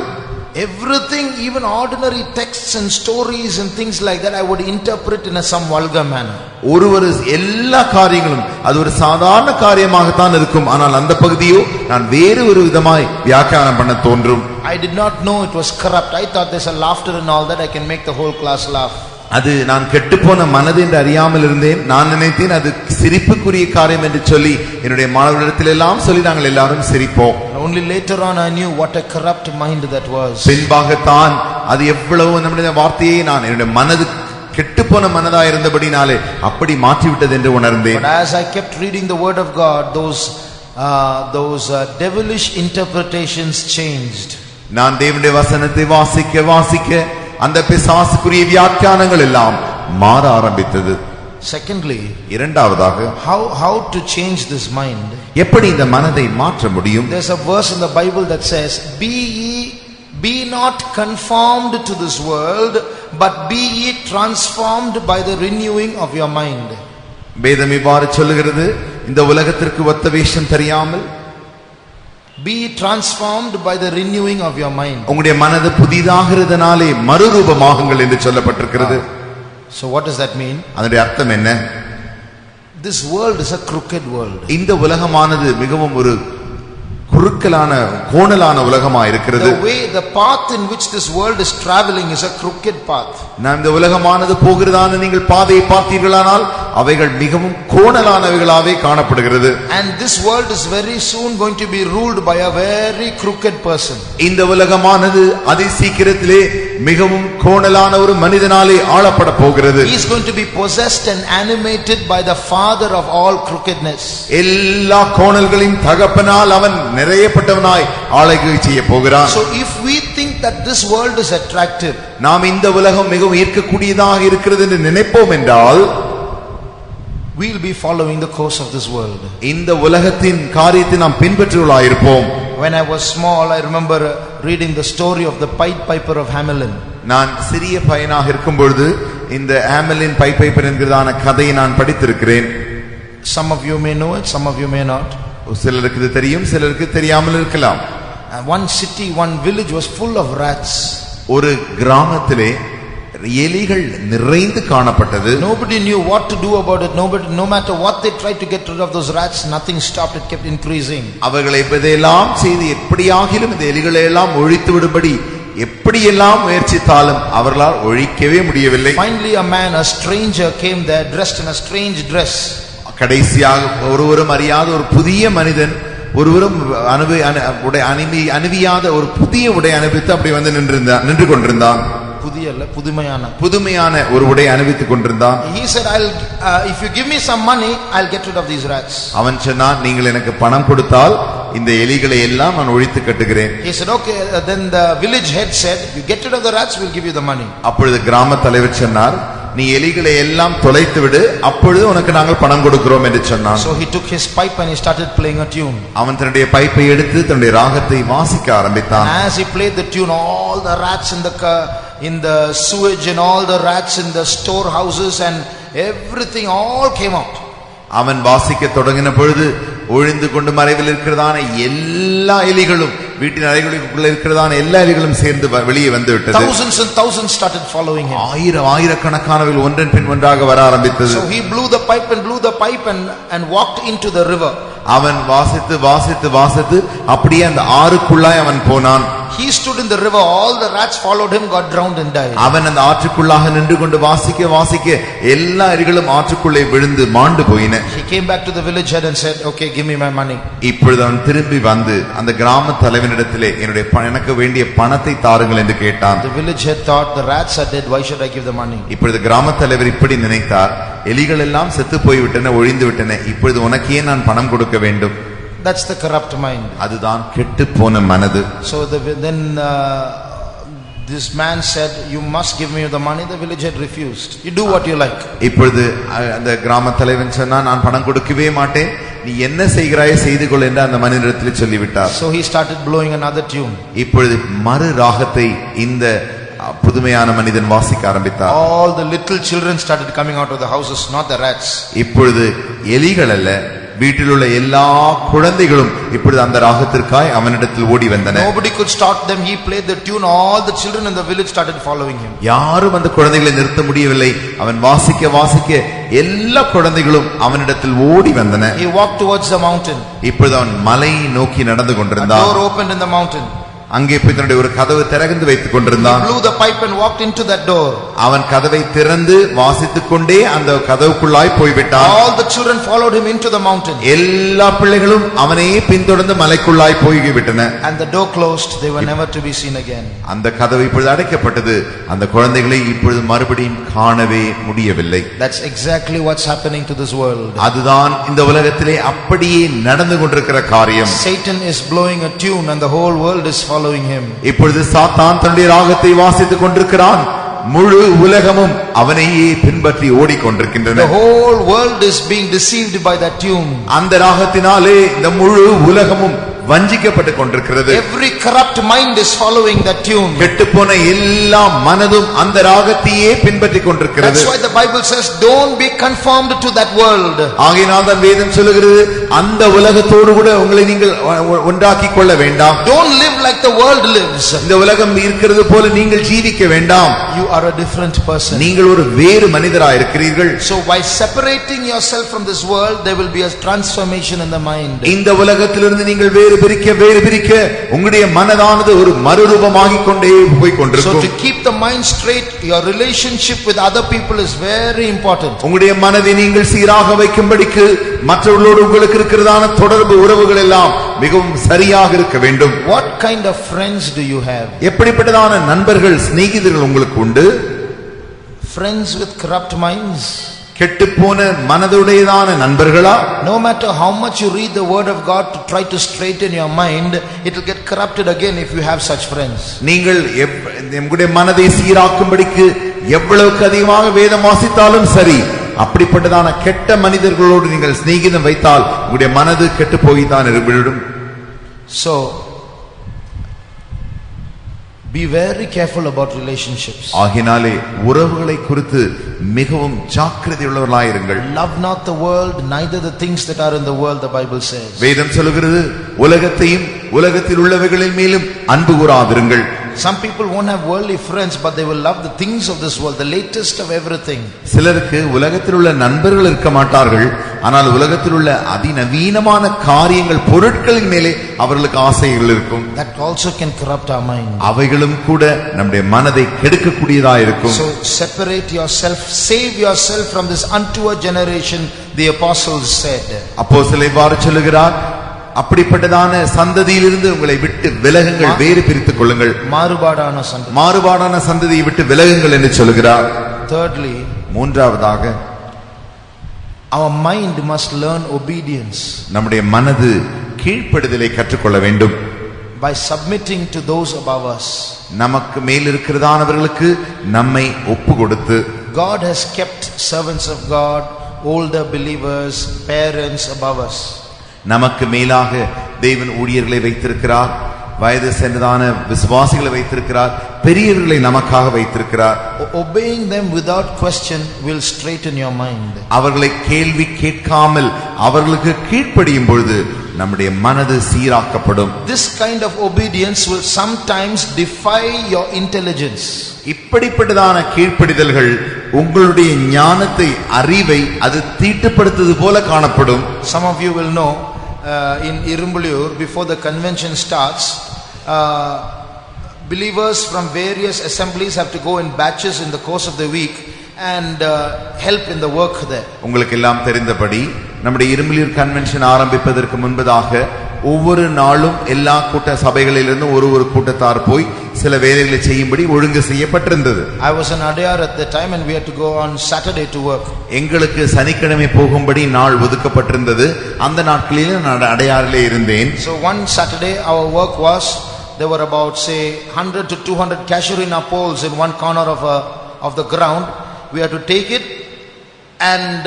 Everything, even ordinary texts and stories and things like that, I would interpret in some vulgar manner. ஒருவரு எல்லா காரியங்களும் அது ஒரு சாதாரண காரியமாகத்தான் இருக்கும். ஆனால் அந்த பகுதியோ நான் வேறு ஒரு விதமாய் வியாக்கியானம் பண்ண தோன்றும். I did not know it was corrupt. I thought there's a laughter and all that, I can make the whole class laugh. அது நான் கெட்டுப்போன மனது என்று அறியாமல் இருந்தேன். நான் நினைத்தேன் அது சிரிப்புக்குரிய காரியம் என்று சொல்லி என்னுடைய மாணவர்களிடத்தில் எல்லாம் சொல்லி நாங்கள் எல்லாரும் சிரிப்போம். Only later on I knew what a corrupt mind that was. பின்பாகத்தான் அது எவ்வளவு நம்முடைய வார்த்தையை நான் என்னுடைய மனது கெட்டுப்போன மனதா இருந்தபடினாலே அப்படி மாற்றிவிட்டது என்று உணர்ந்தேன். But as I kept reading the word of God, those devilish interpretations changed. நான் தேவனுடைய வசனத்தை வாசிக்க அந்த பிசாசுக்குரிய வியாக்கியானங்கள் எல்லாம் மாற ஆரம்பித்தது. Secondly, இரண்டாவதாக, how to change this mind? எப்படி இந்த மனதை மாற்ற முடியும்? There's a verse in the Bible that says, be not conformed to this world, but be ye transformed by the renewing of your mind. வேதம் இவ்வாறு சொல்லுகிறது, இந்த உலகத்திற்கு ஒத்த வேஷம் தெரியாமல் be transformed by the renewing of your mind. உங்களுடைய மனது புதிதாகிறதுனாலே மறுரூபமாகுங்கள் என்று சொல்லப்பட்டிருக்கிறது. So what does that mean? அதனுடைய அர்த்தம் என்ன? This world is a crooked world. இந்த உலகமானது மிகவும் ஒரு குறுக்கலான கோணலான உலகமா இருக்கிறது. The path in which this world is traveling is a crooked path. நாம் இந்த உலகமானது போகிறதான நீங்கள் பாதையை பார்த்தீர்களானால் அவைகள் மிகவும் கோணலானவைகளாவே காணப்படுகிறது. And this world is very soon going to be ruled by a very crooked person. இந்த உலகமானது அதி சீக்கிரத்திலே மிகவும் கோணலான ஒரு மனிதனாலே ஆளப்பட போகிறது. He is going to be possessed and animated by the father of all crookedness. எல்லா கோணல்களின் தகப்பனால் அவன் நிறையப்பட்டவனாய் ஆளுகை செய்ய போகிறான். So if we think that this world is attractive, நாம் இந்த உலகம் மிகவும் ஈர்க்கக்கூடியதாக இருக்கிறது என்று நினைப்போம் என்றால் we'll be following the course of this world. இந்த உலகத்தின் காரியத்தை நாம் பின்பற்றுவர்களாய் இருப்போம். When I was small, I remember reading the story of the Pied Piper of Hamelin. நான் சிறிய பையனாக இருக்கும் பொழுது இந்த ஹாமெலின் பைட் பைப்பர் என்கிறதான கதையை நான் படித்திருக்கிறேன். Some of you may know it, some of you may not. சிலருக்கு இது தெரியும், சிலருக்கு தெரியாமல் இருக்கலாம். One city, one village was full of rats. ஒரு கிராமத்திலே எலிகள் நிறைந்து காணப்பட்டது. Nobody knew what to do about it. No matter what they tried to get rid of those rats, nothing stopped. It kept increasing. அவர்களை இப்பதெல்லாம் செய்து எப்படியாகிலும் இந்த எலிகளை எல்லாம் ஒழித்து விடும்படி எப்படியெல்லாம் முயற்சித்தாலும் அவர்களால் ஒழிக்கவே முடியவில்லை. Finally a man, a stranger, came there dressed in a strange dress. கடைசியாக ஒருவரும் அறியாத ஒரு புதிய மனிதன், ஒருவரும் அணிவியாத ஒரு புதிய உடை அணிவித்து அப்படி வந்து நின்று கொண்டிருந்தான். புதிய அல்ல, புதுமையான ஒரு உடை அணிவித்துக் கொண்டிருந்தான். He said, if you give me some money, I'll get rid of these rats. அவன் சொன்னான், நீங்கள் எனக்கு பணம் கொடுத்தால் இந்த எலிகளை எல்லாம் நான் ஒழித்து கட்டுகிறேன். He said, okay. Then the village head said, you get rid of the rats, we'll give you the money. அப்பொழுது கிராம தலைவர் சொன்னார், நீ எலிகளை எல்லாம் தொலைத்து விடு, அப்பொழுது உனக்கு நாங்கள் பணம் கொடுக்கிறோம் என்று சொன்னான். So he took his pipe and he started playing a tune. அவன் தன்னுடைய பைப்பை எடுத்து தன்னுடைய ராகத்தை வாசிக்க ஆரம்பித்தான். As he played the tune, all the rats in the sewage and all the rats in the storehouses and everything all came out. அவன் வாசிக்க தொடங்கின பொழுது ஒழிந்து கொண்டு மறைவில் இருக்கிறதான எல்லா எலிகளும், வீட்டின் அறைகளுக்குள்ள இருக்கிறதான எல்லா எலிகளும் சேர்ந்து வெளியே வந்து விட்டது. Thousands and thousands started following him. ஆயிரக்கணக்கானவர்கள் ஒன்றன் பின் ஒன்றாக வர ஆரம்பித்தது. So he blew the pipe and walked into the river. அவன் வாசித்து அப்படியே அந்த ஆறுக்குள்ளாய் அவன் போனான். He stood in the river, all the rats followed him, got drowned and died. அவன் அந்த ஆற்றுக்குள்ளாக நின்று கொண்டு வாசிக்க எல்லா எலிகளும் ஆற்றுக்குள்ளே விழுந்து மாண்டு போயின. He came back to the village head and said, okay, give me my money. இப்பொழுது அவன் திரும்பி வந்து அந்த கிராம தலைவனிடத்திலே எனக்கு வேண்டிய பணத்தை தாருங்கள் என்று கேட்டான். The village head thought, the rats are dead, why should I give the money? இப்பொழுது கிராம தலைவர் இப்படி நினைத்தார், எலிகள் எல்லாம் செத்து போய்விட்டன, ஒழிந்து விட்டன, இப்பொழுது உனக்கு ஏன் நான் பணம் கொடுக்க வேண்டும்? That's the corrupt mind. அதுதான் கெட்டு போன மனது. So then this man said, you must give me the money. The village had refused. You do what you like. இப்பொழுது அந்த கிராம தலைவன் சொன்னான், நான் பணம் கொடுக்கவே மாட்டேன், நீ என்ன செய்கிறாய் செய்து கொள் என்று அந்த மனிதனிடத்தில் சொல்லிவிட்டார். So he started blowing another tune. இப்பொழுது மறு ராகத்தை இந்த புதுமையான மனிதன் வாசிக்க ஆரம்பித்தார். All the little children started coming out of the houses, not the rats. இப்பொழுது எலிகள் அல்ல, வீட்டில் உள்ள எல்லா குழந்தைகளும் இப்பொழுது அந்த ராகத்திற்காய் அவனிடத்தில் ஓடி வந்தன. Nobody could stop them. He played the tune. All the children in the village started following him. யாரும் அந்த குழந்தைகளை நிறுத்த முடியவில்லை. அவன் வாசிக்க எல்லா குழந்தைகளும் அவனிடத்தில் ஓடி வந்தன. He walked towards the mountain. இப்பொழுது அவன் மலை நோக்கி நடந்து கொண்டிருந்தான். A door opened in the mountain. அங்கே போய் தன்னுடைய ஒரு கதவு திறந்து வைத்துக் கொண்டிருந்தான். He blew the pipe and walked into that door. அவன் கதவை திறந்து வாசித்துக் கொண்டே அந்த கதவுக்குள்ளாய் போய்விட்டான். All the children followed him into the mountain. எல்லா பிள்ளைகளும் அவனை பின்தொடர்ந்து மலைக்குள்ளாய் போய்விட்டன. And the door closed. They were never to be seen again. அந்த கதவு இப்பொழுது அடைக்கப்பட்டது. அந்த குழந்தைகளை இப்பொழுது மறுபடியும் காணவே முடியவில்லை. That's exactly what's happening to this world. அதுதான் இந்த உலகத்திலே அப்படியே நடந்து கொண்டிருக்கிற காரியம். Satan is blowing a tune and the whole world is following him. இப்பொழுது சாத்தான் தன்னுடைய ராகத்தை வாசித்துக் கொண்டிருக்கிறான். முழு உலகமும் அவனையே பின்பற்றி ஓடிக்கொண்டிருக்கின்றன. The whole world is being deceived by that tune. அந்த ராகத்தினாலே இந்த முழு உலகமும் வஞ்சிக்கப்பட்டுக் கொண்டிருக்கிறது. Every corrupt mind is following that tune. கெட்டுப்போன எல்லா மனதும் அந்த ராகத்தையே பின்பற்றிக் கொண்டிருக்கிறது. That's why the Bible says, don't be conformed to that world. ஆகையினால் தான் வேதம் சொல்லுகிறது, அந்த உலகத்தோடு கூட உங்களை நீங்கள் ஒன்றாக்கிக் கொள்ள வேண்டாம். Don't live like the world lives. இந்த உலகம் இருக்கிறது போல நீங்கள் ஜீவிக்க வேண்டாம். You are a different person. நீங்கள் ஒரு வேறு மனிதராய் இருக்கிறீர்கள். So by separating yourself from this world, there will be a transformation in the mind. இந்த உலகத்திலிருந்து நீங்கள் வேறு பிரிக்க உங்களுடைய மனதானது ஒரு மறுரூபமாகிக் கொண்டே போய் So கொண்டிருக்கும். to keep the mind straight, your relationship with other people is very important. உங்களுடைய மனதை நீங்கள் சீராக வைக்கும்படிக்கு மற்றவர்களோடு உங்களுக்கு இருக்கிறதான தொடர்பு உறவுகள் எல்லாம் மிகவும் சரியாக இருக்க வேண்டும். What kind of friends do you have? எப்படிப்பட்டதான நண்பர்கள் சிநேகிதர்கள் உங்களுக்கு உண்டு? Friends with corrupt minds. கெட்டுப்போன மனதுடையதான நண்பர்களா? No matter how much you read the word of God to try to straighten your mind, it will get corrupted again if you have such friends. நீங்கள் உங்களுடைய மனதை சீராக்கும்படிக்கு எவ்வளவுக்கு அதிகமாக வேதம் வாசித்தாலும் சரி, அப்படிப்பட்டதான கெட்ட மனிதர்களோடு நீங்கள் சிநேகிதம் வைத்தால் உங்களுடைய மனது கெட்டு போய்தான் விடும். So be very careful about relationships. ஆகினாலே உறவுகளை குறித்து மிகவும் ஜாக்கிரதையுள்ளவர்களாயிருங்கள். Love not the world, neither the things that are in the world, the Bible says. வேதம் சொல்லுகிறது, உலகத்தையும் உலகத்தில் உள்ளவைகளின் மேலும் அன்பு கூறாதிருங்கள். Some people won't have worldly friends, but they will love the things of this world, the latest of everything. சிலருக்கு உலகத்தில் உள்ள நண்பர்கள் இருக்க மாட்டார்கள், ஆனால் உலகத்தில் உள்ள அதிநவீனமான காரியங்கள் பொருட்களின் மேலே அவர்களுக்கு ஆசைகள் இருக்கும். That also can corrupt our mind. அவைகளும் கூட நம்முடைய மனதை கெடுக்கக்கூடியதா இருக்கும். So separate yourself, save yourself from this untoward generation, the apostles said. அப்போஸ்தலர் இவ்வாறு சொல்லுகிறார், அப்படிப்பட்டதான சந்ததியிலிருந்து உங்களை விட்டு விலகுங்கள், வேறு பிரித்துக் கொள்ளுங்கள். மாறுபாடான சந்ததியை விட்டு விலகுங்கள் என்று சொல்கிறார். Thirdly, மூன்றாவதாக, our mind must learn obedience. நம்முடைய மனது கீழ்ப்படிதலை கற்றுக்கொள்ள வேண்டும். By submitting to those above us. நமக்கு மேல் இருக்கிறதானவர்களுக்கு நம்மை ஒப்பு கொடுத்து. God has kept servants of God, older believers, parents above us. நமக்கு மேலாக தேவன் ஊழியர்களை வைத்திருக்கிறார், வயது சென்றதான விசுவாசிகளை வைத்திருக்கிறார், பெரியவர்களை நமக்காக வைத்திருக்கிறார். Obeying them without question will straighten your mind. அவர்களை கேள்வி கேட்காமல் அவர்களுக்கு கீழ்ப்படியும் பொழுது நம்முடைய மனது சீராக்கப்படும். This kind of obedience will sometimes defy your intelligence. இப்படிப்பட்டதான கீழ்ப்படிதல்கள் உங்களுடைய ஞானத்தை, அறிவை அது தீட்டுப்படுத்துவது போல காணப்படும். Some of you will know in Irumbulur, before the convention starts, believers from various assemblies have to go in batches in the course of the week and help in the work there. உங்களுக்கு எல்லாம் தெரிந்தபடி நம்முடைய Irumbuliyur convention ஆரம்பிப்பதற்கு முன்பதாக ஒவ்வொரு நாளும் எல்லா கூட்ட சபைகளிலிருந்து ஒரு கூட்டத்தார் போய் சில வேலைகளை செய்யும்படி ஒழுங்கு செய்யப்பட்டிருந்தது. I was in Adayar at the time and we had to go on Saturday to work. எங்களுக்கு சனிக்கிழமை போகும்படி நாள் ஒதுக்கப்பட்டிருந்தது. அந்த நாட்களில் நான் அடையாறிலே இருந்தேன். So one Saturday our work was, there were about say 100 to 200 casuarina poles in one corner of the ground. We had to take it and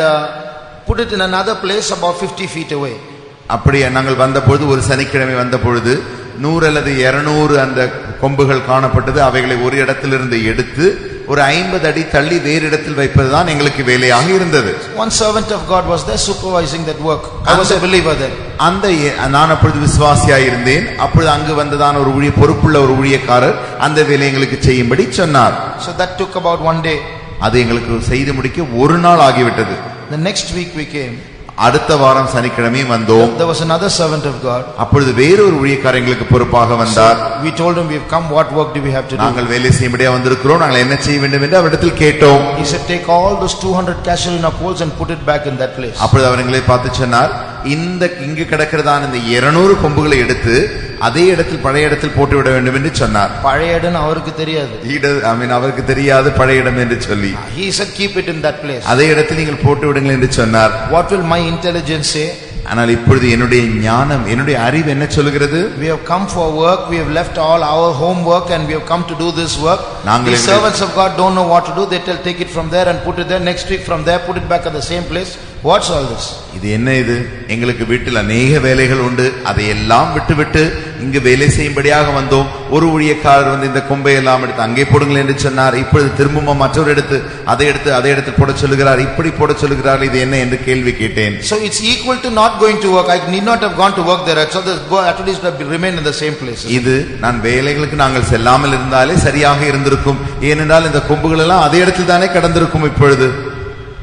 put it in another place about 50 feet away. அப்படியே நாங்கள் வந்தபொழுது, ஒரு சனிக்கிழமை வந்தபொழுது 100 அல்லது 200 அந்த கொம்புகள் காணப்பட்டது. அவைகளை ஒரு இடத்திலிருந்து எடுத்து ஒரு 50 அடி தள்ளி வேறு இடத்தில் வைப்பதுதான் எங்களுக்கு வேலையாக இருந்தது. One servant of God was there supervising that work. I was a believer there. நான் அப்பொழுது விசுவாசியாக இருந்தேன். அப்பொழுது அங்கு வந்ததான ஒரு பொறுப்புள்ள ஒரு ஊழியக்காரர் அந்த வேலை எங்களுக்கு செய்யும்படி சொன்னார். So that took about one day. அது எங்களுக்கு செய்து முடிக்க ஒரு நாள் ஆகிவிட்டது. The next week we came. அடுத்த வாரம் சனிக்கிழமை வந்தோம். There was another servant of God. அப்பொழுது வேறொரு ஊழியக்காரர் எங்களுக்கு பொறுப்பாக வந்தார். We told him we have come, what work do we have to do? நாங்கள் வேலை செய்யும்படியா வந்திருக்கிறோம், நாங்கள் என்ன செய்ய வேண்டும் என்று அவரிடத்தில் கேட்டோம். He said take all those 200 casuarina poles and put it back in that place. அப்பொழுது அவர் எங்களை பார்த்து சொன்னார், இங்கு கிடக்கிறதான இந்த 200 கொம்புகளை எடுத்து அதே இடத்தில் பழைய இடத்தில் போட்டு விட வேண்டும் என்று சொன்னார். பழைய இடம் அவருக்கு தெரியாது. அவருக்கு தெரியாது பழைய இடம் என்று சொல்லி. He said keep it in that place. அதே இடத்தில் நீங்கள் போட்டு விடுங்கள் என்று சொன்னார். What will my intelligence say? ஆனால் இப்பொழுது என்னுடைய ஞானம், என்னுடைய அறிவு என்ன சொல்கிறது? We have come for work, we have left all our homework and we have come to do this work. The servants of God don't know what to do. They tell take it from there and put it there. Next week from there put it back at the same place. What's all this? இது என்ன இது? எங்களுக்கு வீட்டில் அநேக வேலைகள் உண்டு, அதையெல்லாம் விட்டு இங்கு வேலை செய்யும்படியாக வந்தோம். ஒரு ஊழியக்காரர் வந்து இந்த கொம்பை எல்லாம் எடுத்து அங்கே போடுங்கள் என்று சொன்னார். இப்பொழுது திரும்பவும் மற்றொரு அதை எடுத்து போட சொல்லுகிறார். இப்படி போட சொல்லுகிறார். இது என்ன என்று கேள்வி கேட்டேன். So it's equal to not going to work. I need not have gone to work there. So at least remain in the same place. இது நான் வேலைகளுக்கு நாங்கள் செல்லாமல் இருந்தாலே சரியாக இருந்திருக்கும். ஏனென்றால் இந்த கொம்புகள் எல்லாம் அதே இடத்தில் தானே கடந்திருக்கும். இப்பொழுது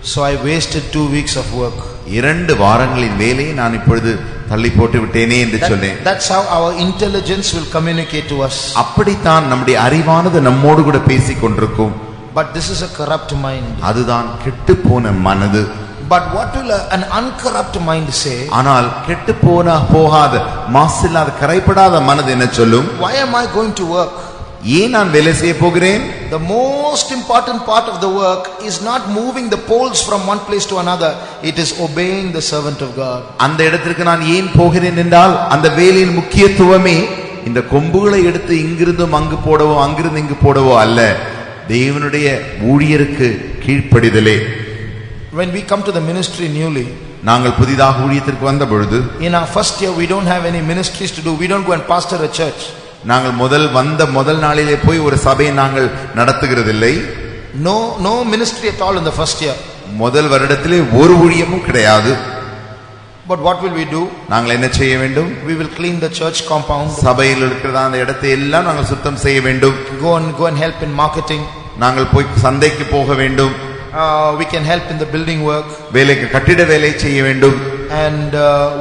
So I wasted 2 weeks of work. 2 வாரங்களின் வேலையை நான் இப்பொழுது தள்ளி போட்டு விட்டேனே என்று சொன்னேன். That's how our intelligence will communicate to us. அப்படித்தான் நம்முடைய அறிவானது நம்மோடு கூட பேசிக் கொண்டிருக்கும். But this is a corrupt mind. அதுதான் கெட்டுப்போன மனது. But what will an uncorrupt mind say? ஆனால் போகாத மாசில்லாத கரைப்படாத மனது என்ன சொல்லும்? Why am I going to work? ஏன் நான் வேலை செய்ய போகிறேன்? The most important part of the work is not moving the poles from one place to another. It is obeying the servant of God. அந்த இடத்திற்கு நான் ஏன் போகிறேன் என்றால் அந்த வேலையின் முக்கியத்துவமே இந்த கொம்புகளை எடுத்து இங்கிருந்து அங்கு போடவோ அங்கிருந்து இங்கு போடவோ அல்ல, தேவனுடைய ஊழியருக்கு கீழ்ப்படிதலே. When we come to the ministry newly, நாங்கள் புதிதாக ஊழியத்திற்கு வந்த பொழுது, in our first year we don't have any ministries to do. We don't go and pastor a church. நாங்கள் முதல் நாளிலே போய் ஒரு சபையை நாங்கள் நடத்துகிறதில்லை. No ministry at all in the first year. முதல் வருடத்திலே ஒரு ஊழியமும் கிடையாது. But what will we do? நாங்கள் என்ன செய்ய வேண்டும்? We will clean the church compound. சபையில் இருக்கிற அந்த இடத்தை எல்லாம் நாங்கள் சுத்தம் செய்ய வேண்டும். Go and help in marketing. நாங்கள் போய் சந்தைக்கு போக வேண்டும். We can help in the building work. வேலைக்கு கட்டிட வேலை செய்ய வேண்டும். And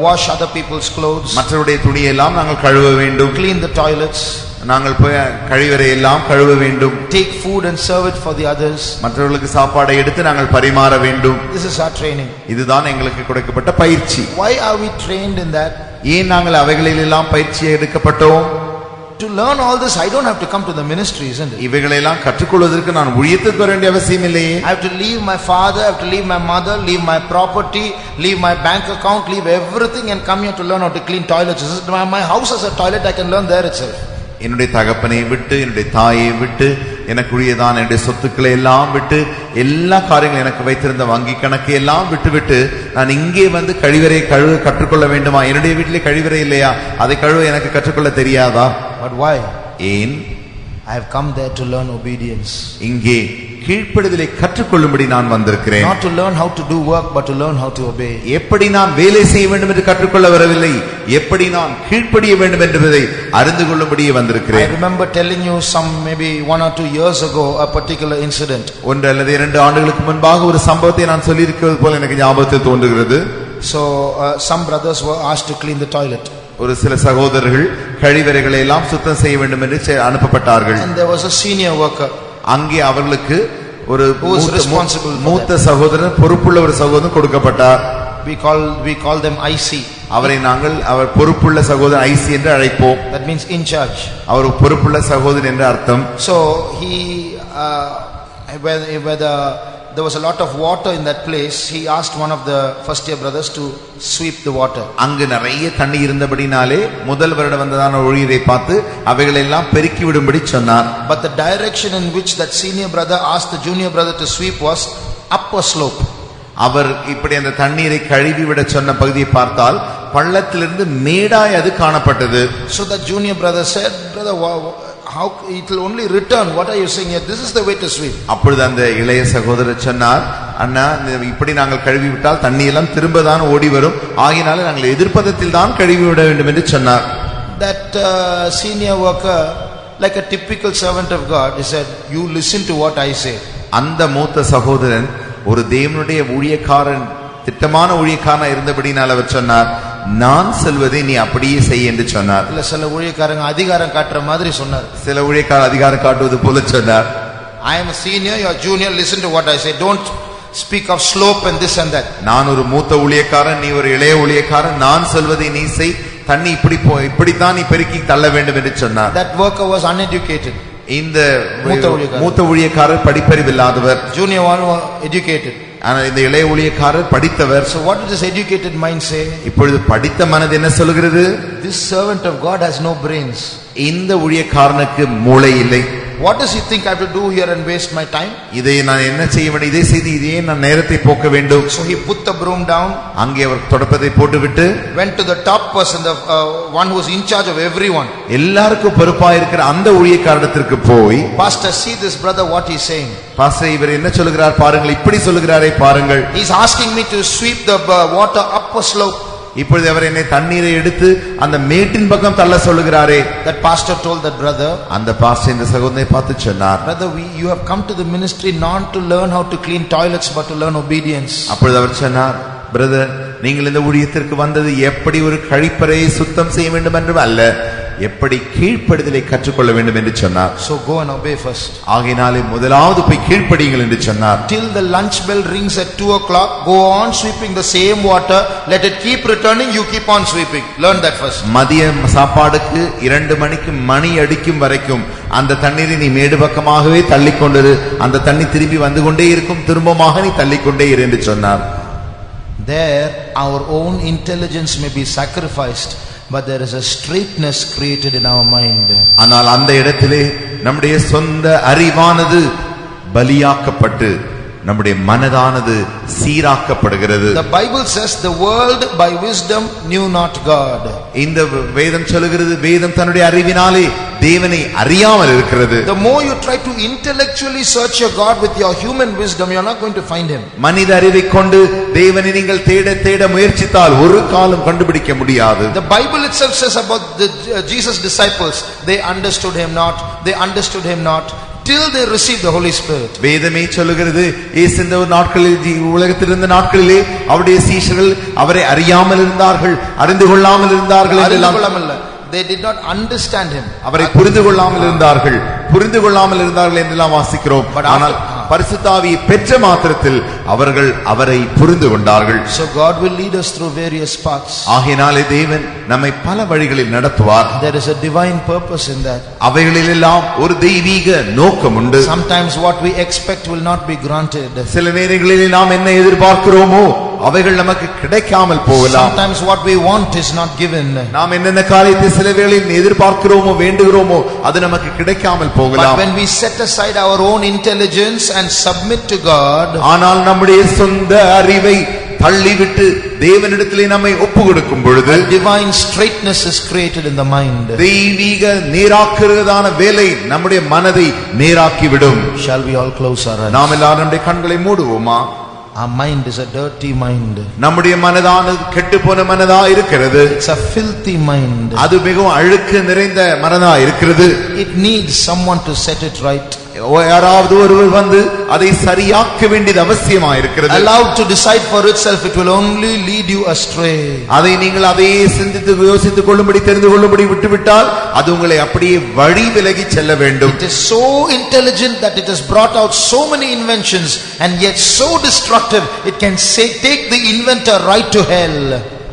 wash other people's clothes. மற்றவருடைய துணியை எல்லாம் நாங்கள் கழுவ வேண்டும். Clean the toilets. நாங்கள் போய் கழிவறை எல்லாம் கழுவ வேண்டும். Take food and serve it for the others. மற்றவர்களுக்கு சாப்பாடை எடுத்து நாங்கள் பரிமாற வேண்டும். This is our training. இதுதான் எங்களுக்கு கொடுக்கப்பட்ட பயிற்சி. Why are we trained in that? ஏன் நாங்கள் அவைகளில் எல்லாம் பயிற்சி எடுக்கப்பட்டோம்? To learn all this I don't have to come to the ministry, isn't it? இவைகளை எல்லாம் கற்றுக்கொள்வதற்கு நான் ஊழியத்துக்கு வர வேண்டிய அவசியம் இல்லையே. I have to leave my father, I have to leave my mother, leave my property, leave my bank account, leave everything and come here to learn how to clean toilets. My house has a toilet, I can learn there itself. என்னுடைய தகப்பனை விட்டு, என்னுடைய தாயை விட்டு, எனக்குரியதான் என்னுடைய சொத்துக்களை எல்லாம் விட்டு, எல்லா காரியங்களும் எனக்கு வைத்திருந்த வங்கி கணக்கை எல்லாம் விட்டு நான் இங்கே வந்து கழிவறை கழுவ கற்றுக்கொள்ள வேண்டுமா? என்னுடைய வீட்டிலே கழிவறை இல்லையா? அதை கழுவ எனக்கு கற்றுக்கொள்ள தெரியாதா? But why? ஏன்? I have come there to learn obedience. இங்கே கீழ்ப்படிதலை கற்றுக்கொள்ளும்படி நான் வந்திருக்கிறேன். Not to learn how to do work, but to learn how to obey. எப்படி நான் வேலை செய்ய வேண்டும் என்று கற்றுக்கொள்ள வரவில்லை, எப்படி நான் கீழ்ப்படிய வேண்டும் என்பதை அறிந்து கொள்ளும்படியே வந்திருக்கிறேன். I remember telling you maybe 1 or 2 years ago a particular incident. ஒன்று அல்லது 2 ஆண்டுகளுக்கு முன்பாக ஒரு சம்பவத்தை நான் சொல்லி இருக்கிறது போல எனக்கு ஞாபகத்தில் தோன்றுகிறது. So some brothers were asked to clean the toilet. ஒரு சில சகோதரர்கள் கழிவறைகளை எல்லாம் சுத்தம் செய்ய வேண்டும் என்று அனுப்பப்பட்டார்கள். And there was a senior worker. அங்கே அவர்களுக்கு ஒரு மூத்த சகோதரர், பொறுப்புள்ள ஒரு சகோதரன் கொடுக்கப்பட்டார். We call them IC. அவரை நாங்கள் அவர் பொறுப்புள்ள சகோதரன் IC என்று அழைப்போம். That means in charge. அவர் பொறுப்புள்ள சகோதரன் என்று அர்த்தம். So he whether there was a lot of water in that place, he asked one of the first year brothers to sweep the water. அங்கு நிறைய தண்ணி இருந்தபடினாலே முதல் வருடம் வந்ததான ஊழியரை பார்த்து அவைகளை எல்லாம் பெருக்கி விடும்படி சொன்னார். But the direction in which that senior brother asked the junior brother to sweep was up a slope. அவர் இப்படி அந்த தண்ணீரை கழுவி விட சொன்ன பகுதியை பார்த்தால் பள்ளத்திலிருந்து மேடாய் அது காணப்பட்டது. So the junior brother said, brother, how it will only return? What are you saying here? This is the way to sweep. அப்பொழுது அந்த இளைய சகோதரர் சொன்னார், அண்ணா இப்படி நாங்கள் கழுவி விட்டால் தண்ணி எல்லாம் திரும்ப தான் ஓடி வரும், ஆகினால நாங்கள் எதிர்ப்பதத்தில் தான் கழுவி விட வேண்டும் என்று சொன்னார். That senior worker, like a typical servant of God, he said, you listen to what I say. அந்த மூத்த சகோதரன் ஒரு தேவனுடைய ஊழியக்காரன், திட்டமான ஊழியக்காரனா இருந்தபடினால் அவர் சொன்னார், நான் சொல்வதை நீ அப்படியே செய் என்று சொன்னார். இல்ல சில ஊழியக்காரங்க அதிகாரம் காட்டுற மாதிரி சொன்னார். சில ஊழியக்காரர் அதிகாரம் காட்டுவது போல சொன்னார். I am a senior, you are junior, listen to what I say. Don't speak of slope and this and that. நான் ஒரு மூத்த ஊழியக்காரன், நீ ஒரு இளைய ஊழியக்காரன், நான் சொல்வதை நீ செய், தண்ணி இப்படித்தான் நீ பெருக்கி தள்ள வேண்டும் என்று சொன்னார். That worker was uneducated. இந்த மூத்த ஊழியக்காரர் படிப்பறிவில்லாதவர். Junior one was educated. ஆனா இந்த இளைய ஊழியக்காரர் படித்தவர். So what does this educated mind say? இப்பொழுது படித்த மனது என்ன சொல்கிறது? This servant of God has no brains. இந்த ஊழியக்காரனுக்கு மூளை இல்லை. What does he think I have to do here and waste my time? இதை நான் என்ன செய்ய வேண்டும், இதை செய்து இதையே நான் நேரத்தை போக்க வேண்டும். So he put the broom down. அங்கே அவர் தொடப்பத்தை போட்டுவிட்டு went to the top person, the one who was in charge of everyone. எல்லாருக்கும் பொறுப்பா இருக்கிற அந்த ஊழியக்காரத்திற்கு போய், pastor, see this brother what he is saying. Pastor இவர் என்ன சொல்கிறார் பாருங்கள், இப்படி சொல்கிறாரே பாருங்கள். He is asking me to sweep the water up a slope. இப்பொழுது அவர் என்னை தண்ணீரை எடுத்து அந்த மேட்டின் பக்கம் தள்ள சொல்லுகிறாரே. That pastor told that brother, அந்த பாஸ்டர் இந்த சகோதரனை பார்த்து சொன்னார், brother, you have come to the ministry not to learn how to clean toilets but to learn obedience. அப்பொழுது அவர் சொன்னார், பிரதர், நீங்கள் இந்த ஊழியத்திற்கு வந்தது எப்படி ஒரு கழிப்பறையை சுத்தம் செய்ய வேண்டும் என்றும் அல்ல, எப்படி கீழ்ப்படிதலை கற்றுக்கொள்ள வேண்டும் என்று சொன்னார். So go and obey first. ஆகையினாலே முதலாவது போய் கீழ்ப்படியுங்கள் என்று சொன்னார். Till the lunch bell rings at 2 o'clock, go on sweeping the same water. Let it keep returning, you keep on sweeping. Learn that first. மதிய சாப்பாடுக்கு 2 மணிக்கு மணி அடிக்கும் வரைக்கும் அந்த தண்ணீரை நீ மேடு பக்கமாகவே தள்ளிக்கொண்டிரு, அந்த தண்ணி திரும்பி வந்து கொண்டே இருக்கும், திரும்பமாக நீ தள்ளிக்கொண்டே இரு என்று சொன்னார். There our own intelligence may be sacrificed, but there is a straightness created in our mind. ஆனால் அந்த இடத்திலே நம்முடைய சொந்த அறிவானது பலியாக்கப்பட்டு நம்முடைய மனதானது சீராக்கப்படுகிறது. The Bible says the world by wisdom knew not God. இந்த வேதம் சொல்லுகிறது, வேதம் தன்னுடைய அறிவினாலே தேவனை அறியாமல் இருக்கிறது. The more you try to intellectually search your God with your human wisdom, you are not going to find him. மனித அறிவை கொண்டு தேவனை நீங்கள் தேட தேட முயற்சித்தால் ஒரு காலம் கண்டுபிடிக்க முடியாது. The Bible itself says about the Jesus disciples, they understood him not, they understood him not till they received the Holy Spirit. வேதமே சொல்லுகிறது, இயேசு இந்த நாட்களில் உலகத்தில் இருந்த நாட்களிலே அவருடைய சீஷர்கள் அவரை அறியாமல் இருந்தார்கள், அறிந்து கொள்ளாமல் இருந்தார்கள் என்றெல்லாம். They did not understand him. அவரை புரிந்து கொள்ளாமல் இருந்தார்கள் என்றெல்லாம் வாசிக்கிறோம். ஆனால் பரிசுத்த ஆவியை பெற்ற மாத்திரத்தில் அவர்கள் அவரை புரிந்து கொண்டார்கள். So God will lead us through various paths. ஆகையினாலே தேவன் நம்மை பல வழிகளில் நடத்துவார். There is a divine purpose in that. அவைகளிலெல்லாம் ஒரு தெய்வீக நோக்கம் உண்டு. Sometimes what we expect will not be granted. சில நேரங்களில் நாம் என்ன எதிர்பார்க்கிறோமோ அவைகள் நமக்கு கிடைக்காமல் போகலாம். Sometimes what we want is not given. நாம் என்னென்ன காரியத்தை சில வேளையில் எதிர்பார்க்கிறோமோ வேண்டுகிறோமோ அது நமக்கு கிடைக்காமல் போகலாம். But when we set aside our own intelligence and submit to God, ஆனால் நம்முடைய சொந்த அறிவை தள்ளிவிட்டு தேவனிடத்திலே நம்மை ஒப்புக்கொடுக்கும் பொழுது divine straightness is created in the mind. தெய்வீக நேராக்குறதான வேலை நம்முடைய மனதை நேராக்கிவிடும். Shall we all close our eyes? நாம் எல்லாரும் நம்முடைய கண்களை மூடுவோமா? Our mind is a dirty mind. நம்முடைய மனதானது கெட்டுப்போன மனதா இருக்கிறது. It's a filthy mind. அது மிகவும் அழுக்கு நிறைந்த மனதா இருக்கிறது. It needs someone to set it right. யாராவது ஒருவர் வந்து அதை சரியாக்க வேண்டியது அவசியமாயிருக்கிறது. Allowed to decide for itself, it will only lead you astray. அதை நீங்கள் அதையே சிந்தித்து யோசித்துக் கொள்ளும்படி தெரிந்து கொள்ளும்படி விட்டுவிட்டால் அது உங்களை அப்படியே வழி விலகி செல்ல வேண்டும். It is so intelligent that it has brought out so many inventions and yet so destructive, it can say take the inventor right to hell.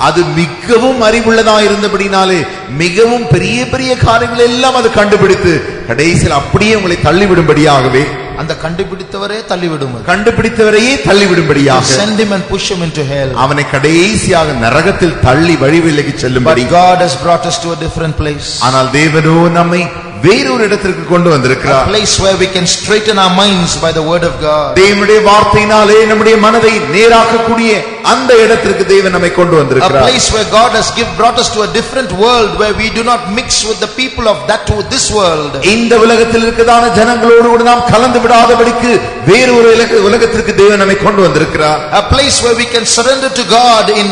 அது மிகவும் அறிவுள்ளதா இருந்தபடினாலே மிகவும் பெரிய பெரிய காரியங்கள் எல்லாம் அது கண்டுபிடித்து கடைசியில் அப்படியே உங்களை தள்ளிவிடும்படியாகவே அந்த கண்டுபிடித்தவரே தள்ளிவிடும். கண்டுபிடித்தவரையே தள்ளிவிடும்படியாக send him and push him into hell. அவனை கடைசியாக நரகத்தில் தள்ளி வழி விலகி செல்லும்படி. But God has brought us to a different place. ஆனால் தேவனோ நம்மை வேறொரு இடத்திற்கு கொண்டு வந்திருக்கிறார். A place where we can straighten our minds by the word of God. தேவனுடைய வார்த்தையினாலே நம்முடைய மனதை நேராக்கக்கூடிய அந்த இடத்திற்கு தேவன் நம்மை கொண்டு வந்திருக்கிறார். A place where God has brought us to a different world where we do not mix with the people of that to this world. இந்த உலகத்தில் இருக்கதான ஜனங்களோடு கூட நாம் கலந்து விடாதபடிக்கு வேறொரு உலகத்திற்கு தேவன் நம்மை கொண்டு வந்திருக்கிறார். A place where we can surrender to God in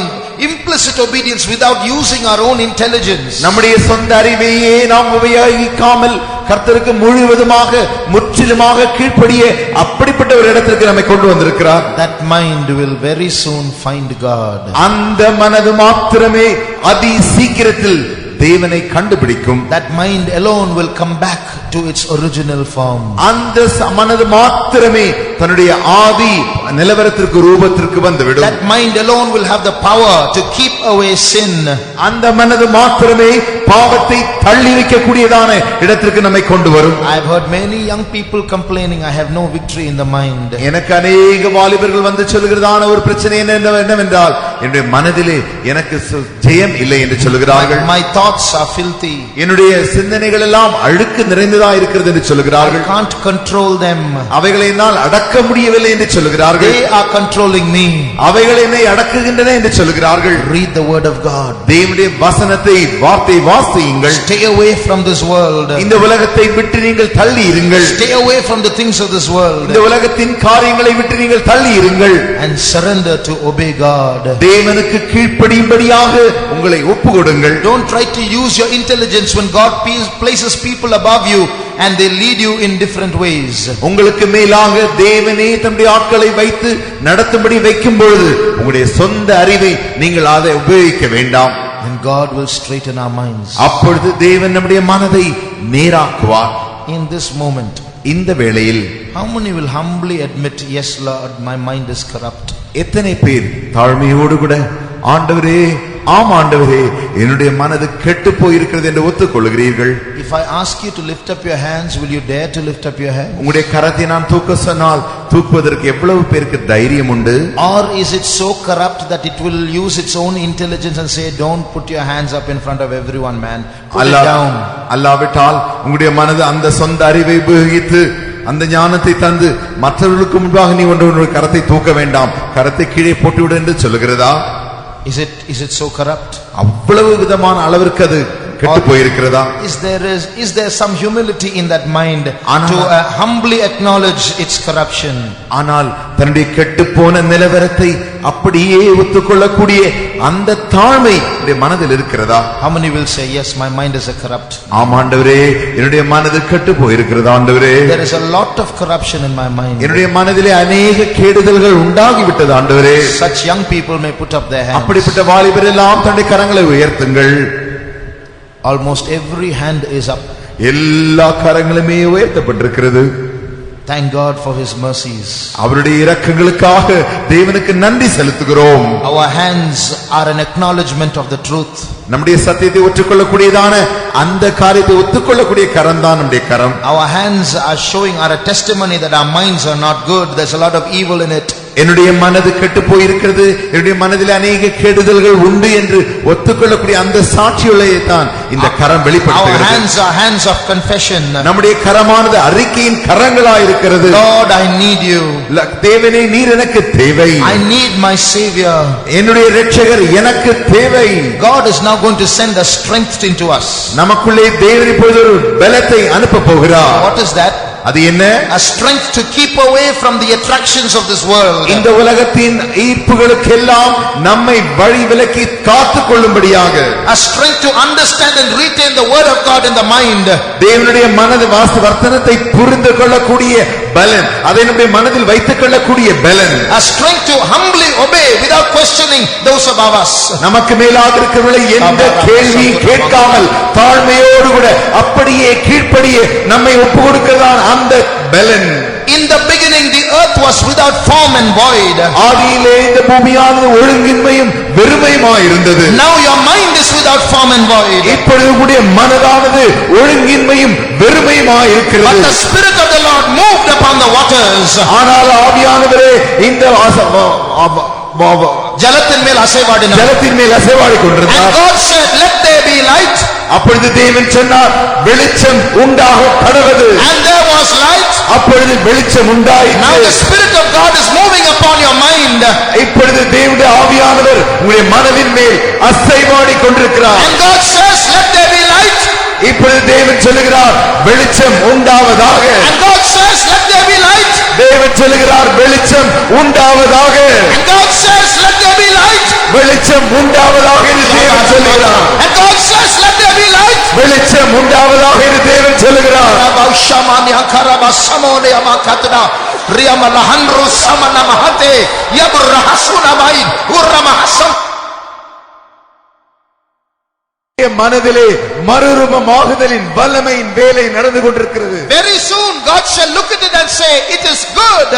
implicit obedience without using our own intelligence. நம்முடைய சொந்த அறிவையே நாம் உபயோகிக்காமல் கர்த்தருக்கு முழுவதுமாக முற்றிலுமாக கீழ்ப்படிய அப்படிப்பட்ட ஒரு இடத்திற்கு நம்மை கொண்டு வந்திருக்கிறார். That mind will very soon find God. அந்த மனது மாத்திரமே அதி சீக்கிரத்தில் தேவனை கண்டுபிடிக்கும். That mind alone will come back to its original form. அந்த மனது மாத்திரமே தன்னுடைய ஆதி நிலவரத்திற்கு ரூபத்திற்கு வந்துவிடும். That mind alone will have the power to keep away sin. அந்த மனது மாத்திரமே பாவத்தை தள்ளி வைக்கக்கூடியதான இடத்திற்கு நம்மை கொண்டு வரும். I have heard many young people complaining, I have no victory in the mind. எனக்கு अनेक வாலிபர்கள் வந்து சொல்கிறதான ஒரு பிரச்சனை என்னவென்றால் என்னுடைய மனதிலே எனக்கு ஜெயம் இல்லை என்று சொல்கிறார்கள். My thoughts are filthy. என்னுடைய சிந்தனைகள் எல்லாம் அழுக்கு நிறைந்ததா இருக்கிறது என்று சொல்கிறார்கள். I can't control them. அவைகளை என்னால் அடக்க முடியவில்லை என்று சொல்கிறார்கள். They are controlling me. அவைகள் என்னை அடக்குகின்றன என்று சொல்கிறார்கள். Read the word of God. தேவனுடைய வசனத்தை வார்த்தை வாசியுங்கள். Stay away from this world. இந்த உலகத்தை விட்டு நீங்கள் தள்ளி இருங்கள். Stay away from the things of this world. இந்த உலகத்தின் காரியங்களை விட்டு நீங்கள் தள்ளி இருங்கள். And surrender to obey God. தேவனுக்கு கீழ்ப்படியும்படியாக உங்களை ஒப்புக்கொடுங்கள். Don't try to use your intelligence when God places people above you and they lead you in different ways. உங்களுக்கு மேலாக தேவனே தம்முடைய ஆட்களை வைத்து நடத்தும்படி வைக்கும் பொழுது உங்களுடைய சொந்த அறிவை நீங்கள் அதை உபயோகிக்க வேண்டாம். And God will straighten our minds. அப்பொழுது தேவன் நம்முடைய மனதை நேராக்குவார். In this moment, இந்த வேளையில் how many will humbly admit, yes Lord, my mind is corrupt? எத்தனை பேர் தாழ்மையோடு கூட ஆண்டவரே, ஆம் ஆண்டவரே, என்னுடைய மனது கெட்டு போயிருக்கிறது என்று ஒத்துக்கொள்கிறீர்கள்? If I ask you to lift up your hands, will you dare to lift up your hands? உங்களுடைய கரத்தை நான் தூக்க சொன்னால் தூக்குவதற்கு எவ்வளவு பேருக்கு தைரியம் உண்டு? Or is it so corrupt that it will use its own intelligence and say, don't put your hands up in front of everyone, man, put it down? அல்லாவிட்டால் உங்களுடைய மனது அந்த சொந்த அறிவை உபயோகித்து அந்த ஞானத்தை தந்து மற்றவர்களுக்கு முன்பாக நீ ஒன்று கரத்தை தூக்க வேண்டாம், கரத்தை கீழே போட்டுவிடு என்று சொல்லுகிறதா? Is it so corrupt? அவ்வளவு விதமான அளவிற்கு அது கெட்டு போயிருக்கிறதா? Is there some humility in that mind to humbly acknowledge its corruption? ஆனால் தன்னுடைய கெட்டு போன நிலவரத்தை அப்படியே ஒத்துக்கொள்ளக்கூடிய அந்த தாழ்மை மனதில் இருக்கிறதா? How many will say, yes, my mind is a corrupt? ஆம் ஆண்டவரே, என்னுடைய மனது கெட்டு போயிருக்கிறதா ஆண்டவரே. There is a lot of corruption in my mind. என்னுடைய மனதிலே அநேக கேடுதல்கள் உண்டாகிவிட்டது ஆண்டவரே. Such young people may put up their hands. அப்படிப்பட்ட வாலிபர் எல்லாம் தன்னுடைய கரங்களை உயர்த்துங்கள். Almost every hand is up. எல்லா கரங்களுமே உயர்த்தப்பட்டிருக்கிறது. Thank God for his mercies. அவருடைய இரக்கங்களுக்காக தேவனுக்கு நன்றி செலுத்துகிறோம். Our hands are an acknowledgement of the truth. நம்முடைய சத்தியத்தை ஒற்றுக்கொள்ளக்கூடியதான அந்த காரியத்தை ஒத்துக்கொள்ளக்கூடிய கரம் தான் நம்முடைய கரம். Our hands are showing, are a testimony that our minds are not good. There's a lot of evil in it. என்னுடைய மனது கெட்டு போயிருக்கிறது, என்னுடைய மனதில் அநேக கெடுதல்கள் உண்டு என்று ஒத்துக்கொள்ளக்கூடிய அந்த சாட்சியுள்ளதை தான் இந்த கரம் வெளிப்படுத்துகிறது. Our hands are hands of confession. நம்முடைய கரமானது அறிக்கையின் கரங்களாய் இருக்கிறது. Lord, I need you. தேவனே, நீர் எனக்கு தேவை. I need my savior. என்னுடைய இரட்சகர் எனக்கு தேவை. God is now going to send a strength into us. நமக்குள்ளே தேவன் இப்பொழுது ஒரு பலத்தை அனுப்ப போகிறார். What is that? அது என்ன? A strength to keep away from the attractions of this world. இந்த உலகத்தின் ஈர்ப்புகளுக்கெல்லாம் நம்மை வழி விலக்கி காத்துக் கொள்ளும்படியாக. A strength to understand and retain the word of God in the mind. தேவனுடைய மனது வர்த்தனத்தை புரிந்து கொள்ளக்கூடிய பலன், அதை நம்முடைய மனதில் வைத்துக் கொள்ளக்கூடிய பலன். A strength to humbly obey without questioning those above us. நமக்கு மேலாக இருக்கிறவர்களை எந்த கேள்வி கேட்காமல் தாழ்மையோடு கூட அப்படியே கீழ்ப்படியே நம்மை ஒப்பு கொடுக்கிறதான் அந்த பலன். In the beginning the earth was without form and void. ஆதியிலே இந்த பூமியானது ஒழுங்கின்மையும் வெறுமையுமாய் இருந்தது. Now your mind is without form and void. இப்பொழுது உங்களுடைய மனதானது ஒழுங்கின்மையும் வெறுமையுமாய் இருக்கிறது. But the spirit of the Lord moved upon the waters. ஆனால் ஆவியானவரே இந்த ஜலத்தின் மேல் அசைவாடினார். ஜலத்தின் மேல் அசைவாடிக் கொண்டிருந்தார். And God said, let there be light. அப்பொழுது தேவன் சொன்னார், வெளிச்சம் உண்டாக கடவது. And there was light. அப்பொழுது வெளிச்சம் உண்டாயிற்று. Now the spirit of God is moving upon your mind. இப்பொழுது தேவனுடைய ஆவியானவர் உங்களுடைய மனதின் மேல் அசைவாடிக் கொண்டிருக்கிறார். And God says, let there be light. இப்பொழுது தேவன் சொல்லுகிறார், வெளிச்சம் உண்டாவதாக. And God says, let there be light. தேவன் சொல்லுகிறார், வெளிச்சம் உண்டாவதாக. And God says, let there be light. வெளிச்சம் உண்டாவதாக என்று தேவன் சொல்லுகிறார். And God says, let there be light. வெளிச்சம் உண்டாவதாக என்று தேவன் சொல்லுகிறார். Rabashamani akaraba samone amakatna riyamalahandru samana mahate yabrahasuna maid urramahasam. மனதிலே மறுரூபமாகுதலின் வல்லமையின் வேலை நடந்து கொண்டிருக்கிறது. Very soon God shall look at it and say, it is good.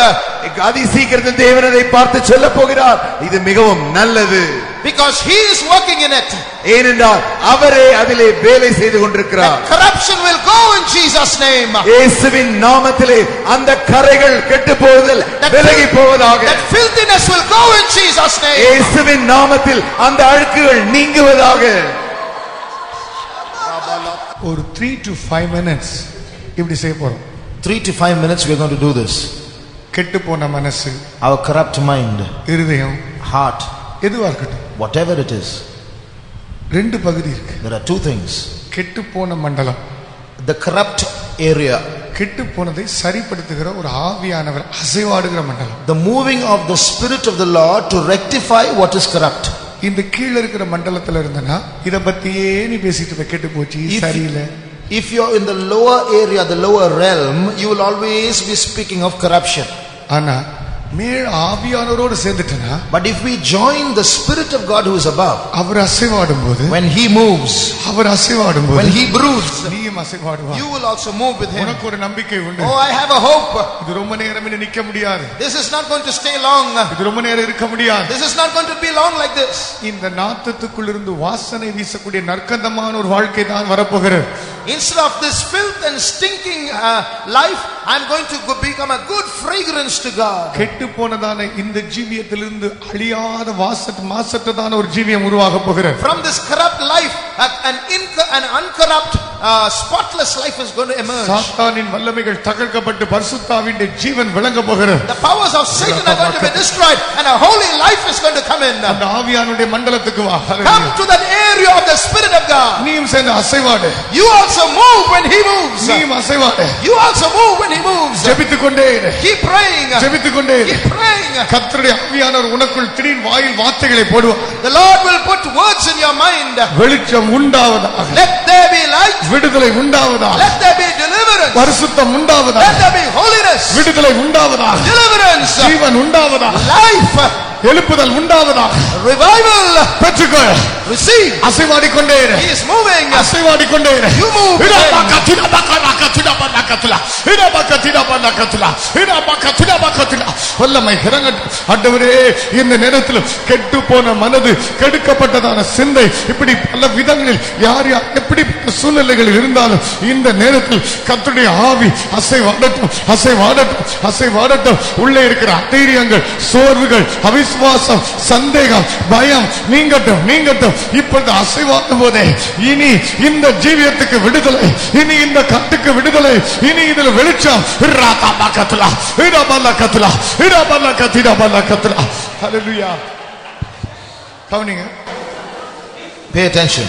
அதி சீக்கிரத்தில் தேவன் அதை பார்த்து சொல்ல போகிறார், இது மிகவும் நல்லது. Because he is working in it. ஏனென்றால் அவரே அதிலே வேலை செய்து கொண்டிருக்கிறார். Corruption will go in Jesus' name. இயேசுவின் நாமத்திலே அந்த கரைகள் கெட்டு போவதில் விலகி போவதாக. That filthiness will go in Jesus' name. இயேசுவின் நாமத்தில் அந்த அழுக்குகள் நீங்குவதாக. ஒரு 3 to 5 minutes இப்படி செய்ய போறோம். 3 to 5 minutes we are going to do this. கெட்டு போன மனசு, Our corrupt mind, இருதயம், heart, எதுவா இருக்கட்டும், whatever it is. ரெண்டு பகுதி இருக்கு. There are two things. கெட்டு போன மண்டலம், The corrupt area, கெட்டு போனதை சரிப்படுத்துகிற ஒரு ஆவியானவர் அசைவாடுகிற மண்டலம். the moving of the spirit of the Lord to rectify what is corrupt. இந்த கீழ இருக்கிற மண்டலத்துல இருந்தனா இத பத்தியே நீ பேசிட்டு கெட்டு போச்சு, சரியில்லை. If you're in the lower area, the lower realm, you will always be speaking of corruption. ஆனா மேல் ஆவியானவரோடு சேர்ந்துட்டனா, But if we join the Spirit of God who is above, அவர் அசைவாடும் போது, when He moves, அவர் அசைவாடும் போது, when He broods, நீயும் அசைவாடுவாய். you will also move with Him. உனக்கு ஒரு நம்பிக்கை உண்டு. Oh, I have a hope. இது ரொம்ப நேரம் இன்னும் நிக்க முடியாது. This is not going to stay long. இது ரொம்ப நேரம் இருக்க முடியாது. This is not going to be long like this. இந்த நாத்தத்துக்குள் இருந்து வாசனை வீசக்கூடிய நற்கந்தமான ஒரு வாழ்க்கை தான் வரப்போகிறது. Instead of this filth and stinking life, I'm going to become a good fragrance to God. கெட்டு போனதான இந்த ஜீவியத்திலிருந்து அழியாத மாசற்றதான ஒரு ஜீவியம் உருவாக போகிறது. From this corrupt life, an uncorrupt, spotless life is going to emerge. சாத்தானின் வல்லமைகள் தகர்க்கப்பட்டு பரிசுத்தாவின் ஜீவன் விளங்க போகிறது. The powers of Satan are going to be destroyed, and a holy life is going to come in. அந்த ஆவியானுடைய மண்டலத்துக்கு வா. Come to that area of the Spirit of God. நீயும் சேர்ந்து அசைவாடு. You also move when He moves. நீயும் அசைவாடு. You also move when He moves. ஜெபித்துக்கொண்டே இரு. Keep praying. ஜெபித்துக்கொண்டே இரு. Keep praying. கர்த்தருடைய ஆவியானவர் உனக்குள் திடீர் வாயில் வார்த்தைகளை போடுவார். The Lord will put words in your mind. வெளிச்சம் உண்டாவதாக. Let there be light. விடுதலை உண்டாவதாக. Let there be deliverance. பரிசுத்தம் உண்டாவதாக. Let there be holiness. விடுதலை உண்டாவதாக. Deliverance. ஜீவன் உண்டாவதாக. Life. எழுப்புதல் உண்டாவதாக. Revival. பெற்றுக்கொள். Receive. அசைவாடிக்கொண்டே இரு. He is moving. அசைவாடிக்கொண்டே இரு. You move. வல்லமை இறங்கட்டும். ஆண்டவரே, இந்த நேரத்தில் கெட்டு போன மனது, கெடுக்கப்பட்டதான சிந்தை, இப்படி பல விதங்களில் யார் யார் எப்படிப்பட்ட சூழ்நிலைகளில் இருந்தாலும் இந்த நேரத்தில் கர்த்தருடைய ஆவி அசைவாடட்டும், அசைவாடட்டும், அசைவாடட்டும். உள்ளே இருக்கிற அதைரியங்கள், சோர்வுகள், அவிசுவாசம், சந்தேகம், பயம் நீங்கட்டும், நீங்கட்டும். இப்பொழுது அசைவாடும் போதே இனி இந்த ஜீவியத்துக்கு விடுதலை, இனி இந்த கட்டுக்கு விடுதலை, இனி இதில் வெளிச்சம். ஹல்லேலூயா. கவனிங்க. Pay attention.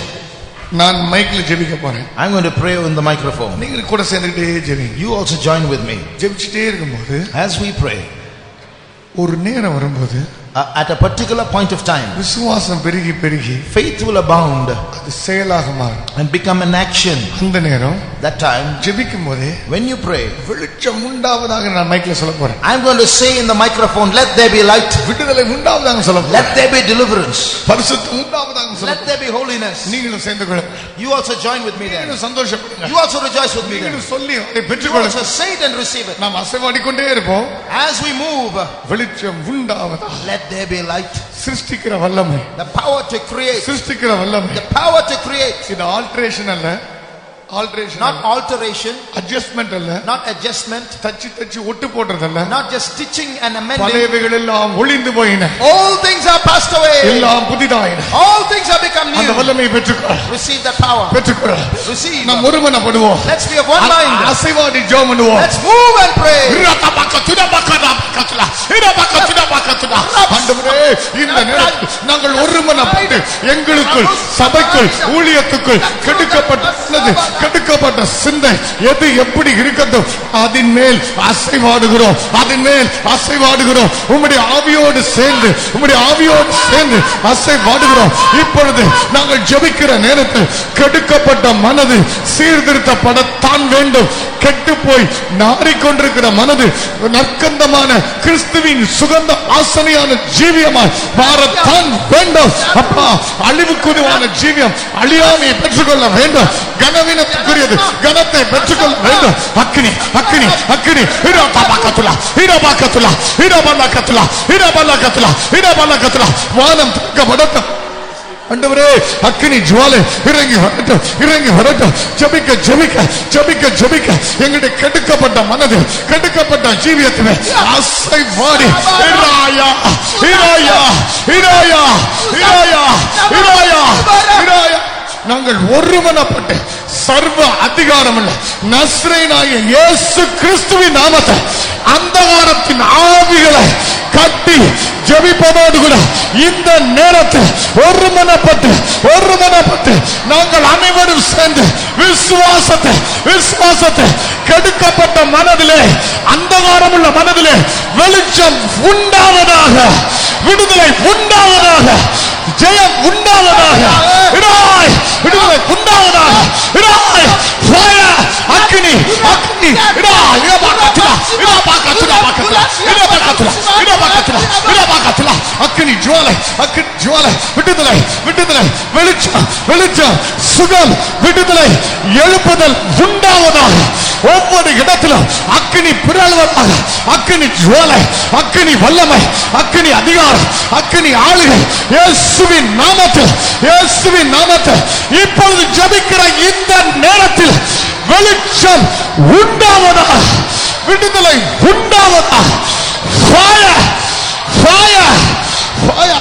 நான் மைக்ல ஜெபிக்க போறேன். I'm going to pray in the microphone. நீங்க கூட சேர்ந்துட்டே ஜெபிங்க. You also join with me. ஜெபிச்சிட்டே இருக்கும்போது As we pray, ஒரு நேரம் வரும்போது at a particular point of time, விசுவாசம் பெருகி பெருகி faith will abound அது செயலாக மாறும். and become an action. அந்த நேரம் That time, ஜெபிக்கும் போதே when you pray, வெளிச்சம் உண்டாவதாக நான் மைக்ல சொல்ல போறேன். I'm going to say in the microphone, let there be light. விடுதலை உண்டாவதாக சொல்ல போறேன். Let there be deliverance. பரிசுத்தம் உண்டாவதாக சொல்ல Let there be holiness. நீங்களும் சேர்ந்து கொள்ளுங்க. You also join with me there. நீங்களும் சந்தோஷப்படுங்க. You also rejoice with me there. நீங்களும் சொல்லி அதை You பெற்றுக்கொள்ளுங்க. also say it and receive it. நாம் அசைவாடிக்கொண்டே இருப்போம். As we move, வெளிச்சம் உண்டாவதாக. let there be light. சிருஷ்டிக்கிற வல்லமை, The power to create. சிருஷ்டிக்கிற வல்லமை. The power to create. இது ஆல்டரேஷன் அல்ல, ஆல்டரேஷன் Not alteration, அட்ஜஸ்ட்மென்ட் அல்ல, not adjustment, தச்சி தச்சி ஒட்டு போடுறதல்ல. not just stitching and amending. பழையவைகள் எல்லாம் ஒளிந்து போயின, All things are passed away. எல்லாம் புதிதாயின. All things have become அந்த new. வல்லமையை பெற்றுக்கொள். Receive that power. பெற்றுக்கொள். Receive. நாம் ஒருமனப்படுவோம். Let's be of one mind. அசைவாடி ஜெபம் பண்ணுவோம். Let's move and pray. ஆண்டவரே, இந்த நேரத்தில் நாங்கள் ஒருமனப்பட்டு எங்களுக்குள், சபைக்குள், ஊழியத்துக்குள் கெடுக்கப்பட்ட சிந்தை எது எப்படி இருக்கட்டும், அதன் மேல் அசைவாடுகிறோம், அதன் மேல் அசைவாடுகிறோம். உம்முடைய ஆவியோடு சேர்ந்து, உம்முடைய ஆவியோடு சேர்ந்து அசைவாடுகிறோம். இப்பொழுது நாங்கள் ஜெபிக்கிற நேரத்தில் கெடுக்கப்பட்ட மனது சீர்திருத்தப்படத்தான் வேண்டும். கெட்டு போய் நாறிக்கொண்டிருக்கிற மனது நற்கந்தமான கிறிஸ்துவின் சுகந்த ஆசனையான ஜீவியமாய் மாறத்தான் வேண்டும். அப்பா, அழிவுக்குரியவான ஜீவியம் அழியாமையை பெற்றுக்கொள்ள வேண்டும். கனவீனத்துக்குரியது கனத்தை பெற்றுக்கொள்ள வேண்டும். அக்கினி, அக்கினி, அக்கினி. வானம் திறக்கப்படட்டும். ஆண்டவரே, அக்கினி ஜுவாலை இறங்கி வரட்டும், இறங்கி வரட்டும். ஜெபிக்க ஜெபிக்க ஜெபிக்க ஜெபிக்க எங்களுடைய கெடுக்கப்பட்ட மனது, கெடுக்கப்பட்ட ஜீவியத்திலே அசைவாடி இராயா இராயா இராயா இராயா இராயா இராயா. நாங்கள் ஒருமனப்பட்டு சர்வ அதிகாரம் உள்ள நஸ்ரேயனாகிய இயேசு கிறிஸ்துவின் நாமத்தை அந்தகாரத்தின் ஆவிகளை கட்டி ஜெபிப்பதோடு கூட இந்த நேரத்தில் ஒருமனப்பட்டு நாங்கள் அனைவரும் சேர்ந்து விசுவாசத்தை கெடுக்கப்பட்ட மனதிலே, அந்தகாரம் உள்ள மனதிலே வெளிச்சம் உண்டாவதாக, விடுதலை உண்டாவதாக, ஜெயம் உண்டாவதாக, விடுதலை உண்டாவதாக. அக்கினி அக்கினி இடா இடபாகத்துல அக்கினி ஜுவாலை விடுதலை விடுதலை வெளிச்சம் வெளிச்சம் சுகம் விடுதலை எழுப்புதல் உண்டாவதாக ஒவ்வொரு இடத்திலும் அக்கினி பிறழ்வதாக அக்கினி ஜுவாலை அக்கினி வல்லமை அக்கினி அதிகாரம் அக்கினி ஆளுகை இயேசுவின் நாமத்தில் இப்பொழுது ஜெபிக்கிற இந்த நேரத்தில் வெளிச்சம் உண்டாவதாக விடுதலை உண்டாவதாக fire fire fire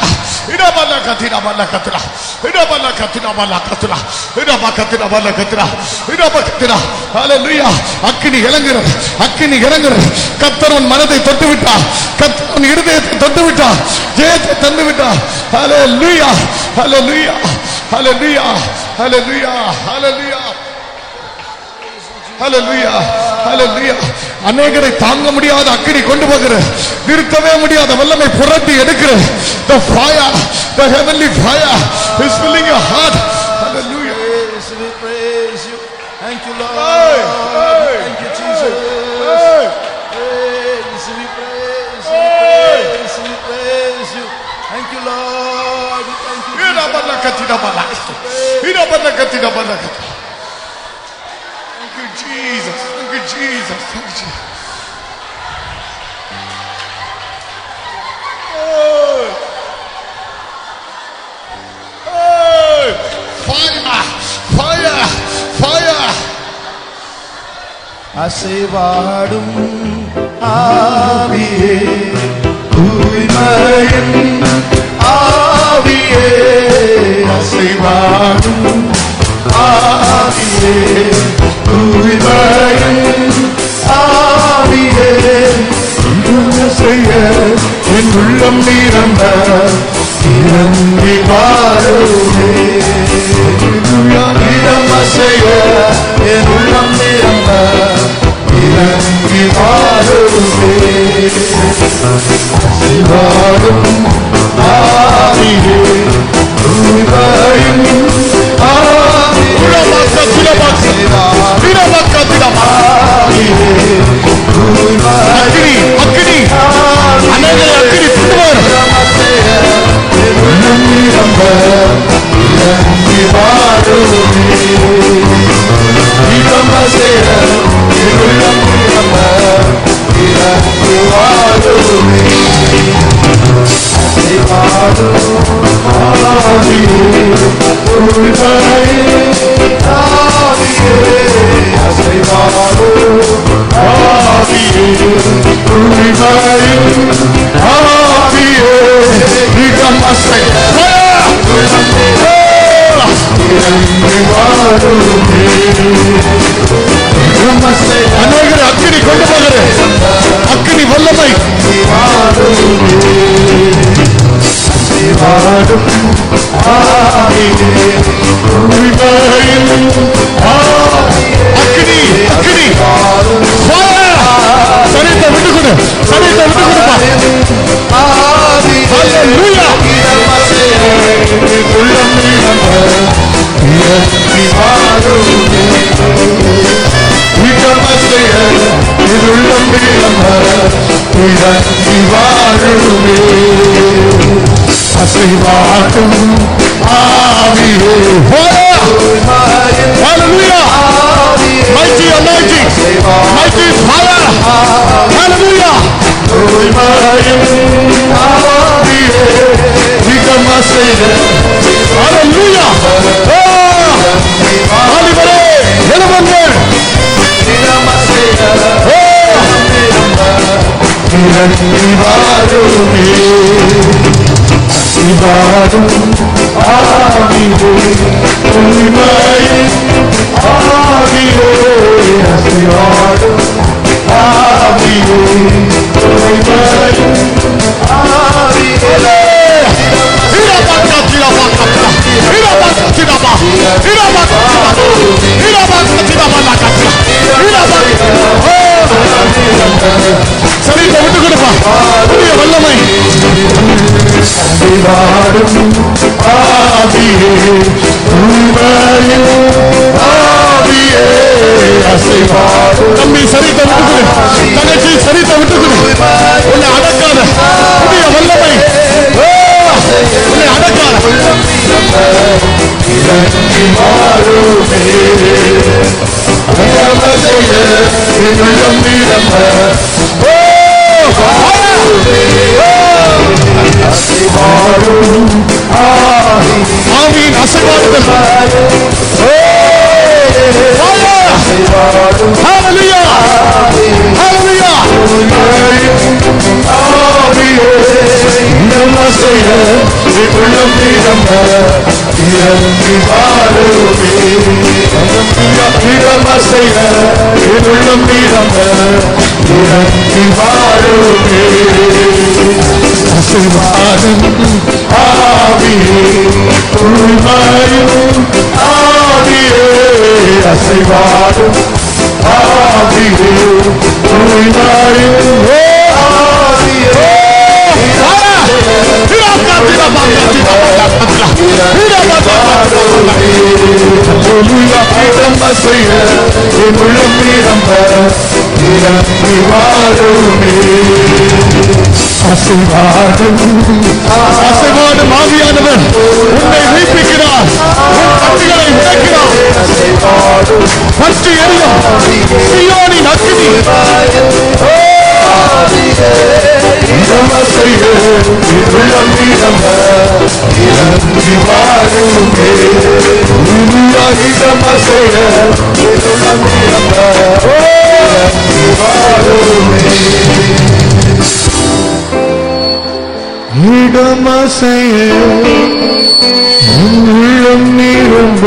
இடபல்ல கத்திரா ஹalleluya அக்கினி இறங்குகிறது கர்த்தர் உன் மனதை தொட்டு விட்டார் கர்த்தர் உன் இதயத்தை தொட்டு விட்டார் ஜெயத்தை தந்து விட்டார் ஹalleluya ஹalleluya ஹalleluya ஹalleluya ஹalleluya ஹalleluya ஹalleluya அநேகரை தாங்க முடியாத அக்கினி கொண்டு போகிற நிறுத்தவே முடியாத வல்லமை புரட்டி எடுக்கிற the fire the heavenly fire is filling your heart hallelujah We praise you. Thank you, Lord. Thank you, Jesus. Praise, we praise you. We praise you. Thank you, Lord. Thank you, Jesus. Thank you, Jesus. Thank you, Jesus. Thank you, Jesus. Fire! Fire! அசைவாடும் ஆவியே தூய்மையின் ஆவியே அசைவாடும் ஆவியே தூய்மையின் ஆவியே செய்ய என் உள்ளம் நிரம்ப இறங்கி வாருமே இடமசைய என் உள்ளம் நிரம்ப இறங்கி வாருமே சிவாரும் ஆவியே தூய்மையின் ஆவியே அக்கினி அநேகரை அக்கினி கொண்டு அநேகரை அக்கினி கொண்டு போகிற அக்கினி வல்லமை அக்கினி அக்கினி சரீரத்தை விட்டு கொடு சரீரத்தை விட்டு கொடுப்பா ஹalleluya உள்ளம் இறங்கி வாருமே இடமசைய உள்ளம் இறங்கி வாருமே அசைவாடும் ஆவியே hallelujah mighty anointing mighty fire hallelujah ஆவியே இடமசைய hallelujah ஆலிவரே எழுவங்கள் இறங்கி வாருமே சிவாரும் ஆவியே உண்மையின் ஆவியே சிவாரும் ஆவியே உண்மையின் ஆவியே சரீரத்தை விட்டு கொடுப்பா புதிய வல்லமை ஆவியே உண்மையின் ஆவியே அசைவாடும் தம்பி சரித்தை விட்டுக்குடு, தங்கச்சி சரித்தை விட்டுக்குடு. உன்னை அடக்காத புதிய வல்லமை, உன்னை அடக்காத இறங்கி வாருமே. ஆவியின் அசைவாடுதல். Hallelujah! Hallelujah! அசைவாடும் ஆவியே தூய்மையும் ஆவியே அசைவாடும் ஆவியானவர் உன்னை மீட்பிக்கிறார், உன் கட்டுகளை உடைக்கிறார். பற்றி எரியும் சீயோனின் அக்கினி இடமசைய உள்ளம் நிரம்ப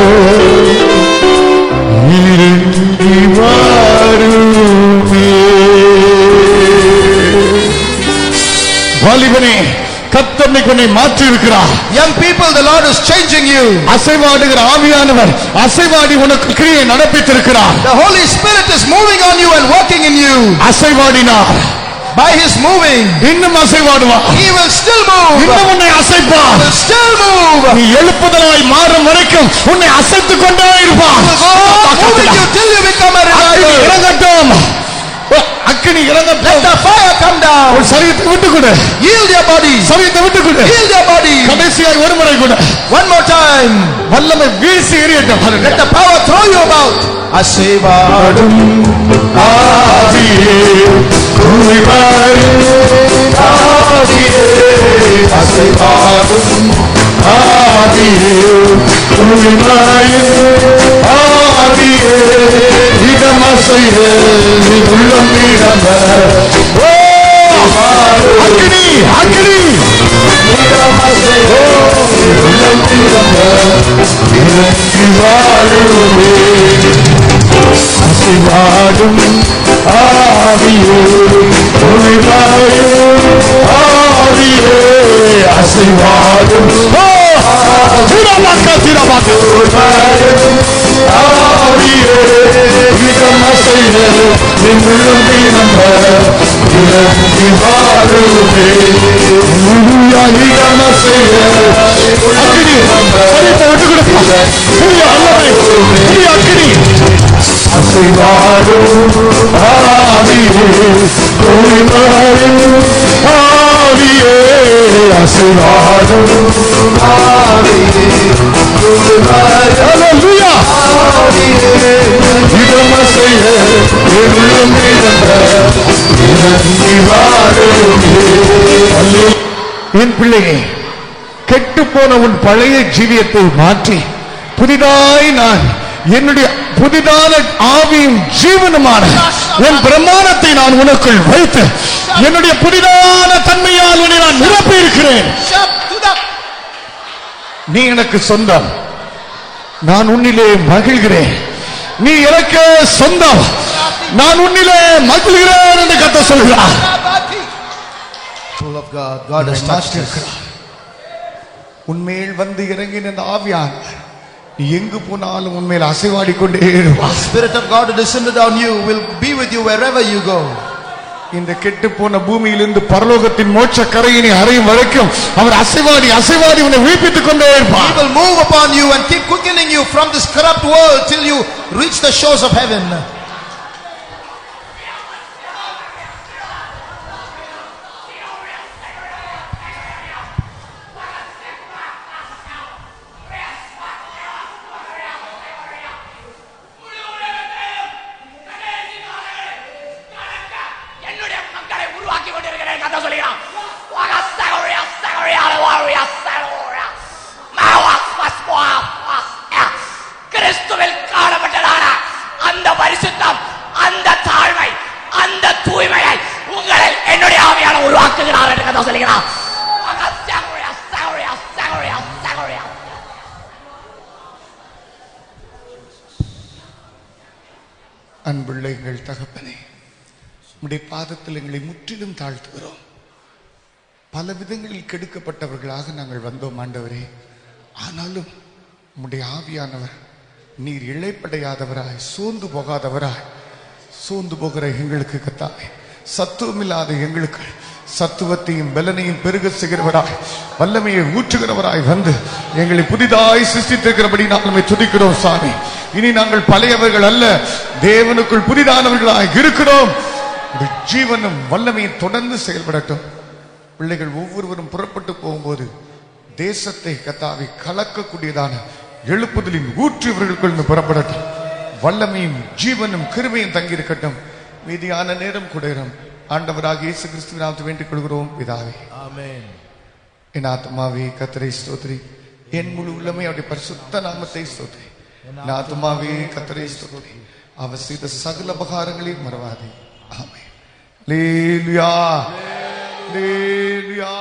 இறங்கி வாருமே. வாலிபனே, கர்த்தர் உன்னை மாற்றி இருக்கிறார். Young people, the Lord is changing you. அசைவாடுகிற ஆவியானவர் அசைவாடி உனக்கு கிரியை நடப்பித்திருக்கிறார். The Holy Spirit is moving on you and working in you. அசைவாடினார், by his moving இன்னும் அசைவாடுவார். he will still move. இன்னும் உன்னை அசைப்பார். He will still move. நீ எழுப்புதலாய் மாறும் வரைக்கும் உன்னை அசைத்துக் கொண்டே இருப்பார். He will go moving you till you become a revival. இறங்கட்டும், அக்கினி இறங்கட்டும். Let the fire come down. உன் சரீரத்தை விட்டு கொடு, Yield your body. சரீரத்தை விட்டு கொடு. Yield your body. கடைசியாய் ஒரு முறை கொடு. One more time. வல்லமை வீசி எறியட்டும். Let the power throw you about. அசைவாடும் ஆவியே தூய்மையும் ஆவியே அசைவாடும் ஆவியே தூய்மையும் ஆவியே இடமசைய உள்ளம் நிரம்ப அக்கினி அக்கினி இடமசைய உள்ளம் நிரம்ப இறங்கி வாழுமே. அசைவாடும் ஆவியே தூய்மையும் ஆவியே அசைவாடும் ஆவியே இடமசைய உள்ளம் நிரம்ப இறங்கி வாழுமே. இடமசைய அக்கினி சரித்தை விட்டு கொடுப்பா. புதிய அல்லவை புதிய அக்கினி அசைவாடும் ஆவியே தூய்மையும் ஆவியே அசைவாடும் ஆவியே ஹல்லேலூயா ஆவியே இடமசைய உள்ளம் நிரம்ப இறங்கி வாருமே. என் பிள்ளையே, கெட்டுப்போன உன் பழைய ஜீவியத்தை மாற்றி புதிதாய் நான் என்னுடைய புதிதான ஆவியும் ஜீவனுமான என் பிரமாணத்தை நான் உனக்குள் வைத்து என்னுடைய புதிதான தன்மையால் உன்னை நான் நிரப்பி இருக்கிறேன். நீ எனக்கு சொந்தம், நான் உன்னிலே மகிழ்கிறேன். நீ எனக்கு சொந்தம், நான் உன்னிலே மகிழ்கிறேன் என்று கர்த்தர் சொல்கிறார். Full of God. God has touched us. உன்மேல் வந்து இறங்கின இந்த ஆவியானவர் நீ எங்கு போனாலும் உன்மேல் அசைவாடி கொண்டே இருப்பார். Spirit of God descended on you will be with you wherever you go. இந்த கெட்டு போன பூமியிலிருந்து பரலோகத்தின் மோட்ச கரையினை அறையும் வரைக்கும் அவர் அசைவாடி அசைவாடி உன்னை உயிர்ப்பித்துக் கொண்டே இருப்பார். He will move upon you and keep quickening you from this corrupt world till you reach the shores of heaven. அன்புள்ள எங்கள் தகப்பனே, உம்முடைய பாதத்தில் எங்களை முற்றிலும் தாழ்த்துகிறோம். பல விதங்களில் கெடுக்கப்பட்டவர்களாக நாங்கள் வந்தோம் ஆண்டவரே. ஆனாலும் உம்முடைய ஆவியானவர் நீர் இழைப்படையாதவராய், சோர்ந்து போகாதவராய், சோர்ந்து போகிற எங்களுக்கு கர்த்தாவே, சத்துவமில்லாத எங்களுக்கு சத்துவத்தையும் பலனையும் பெருக செய்கிறவராய், வல்லமையை ஊற்றுகிறவராய் வந்து எங்களை புதிதாய் சிருஷ்டித்திருக்கிறபடி நாங்கள் துதிக்கிறோம் சாமி. இனி நாங்கள் பழையவர்கள் அல்ல, தேவனுக்குள் புதிதானவர்களாய் இருக்கிறோம். ஜீவனும் வல்லமையும் தொடர்ந்து செயல்படட்டும். பிள்ளைகள் ஒவ்வொருவரும் புறப்பட்டு போகும்போது தேசத்தை கர்த்தாவே கலக்கக்கூடியதான எழுப்புதலின் ஊற்று இவர்களுக்குள் புறப்படட்டும். வல்லமையும் ஜீவனும் கிருபையும் தங்கியிருக்கட்டும். மீதியான நேரம் கூடுகிறோம். ஆண்டவராக இயேசு கிறிஸ்துவின் நாமத்தில் வேண்டிக் கொள்கிறோம் பிதாவே, ஆமென். என் ஆத்துமாவே கர்த்தரை ஸ்தோத்திரி, என் முழு உள்ளமே அவருடைய பரிசுத்த நாமத்தை ஸ்தோத்திரி. என் ஆத்துமாவே கர்த்தரை ஸ்தோத்திரி, அவர் செய்த சகல உபகாரங்களையும் மறவாதே. ஆமென். அல்லேலூயா, அல்லேலூயா.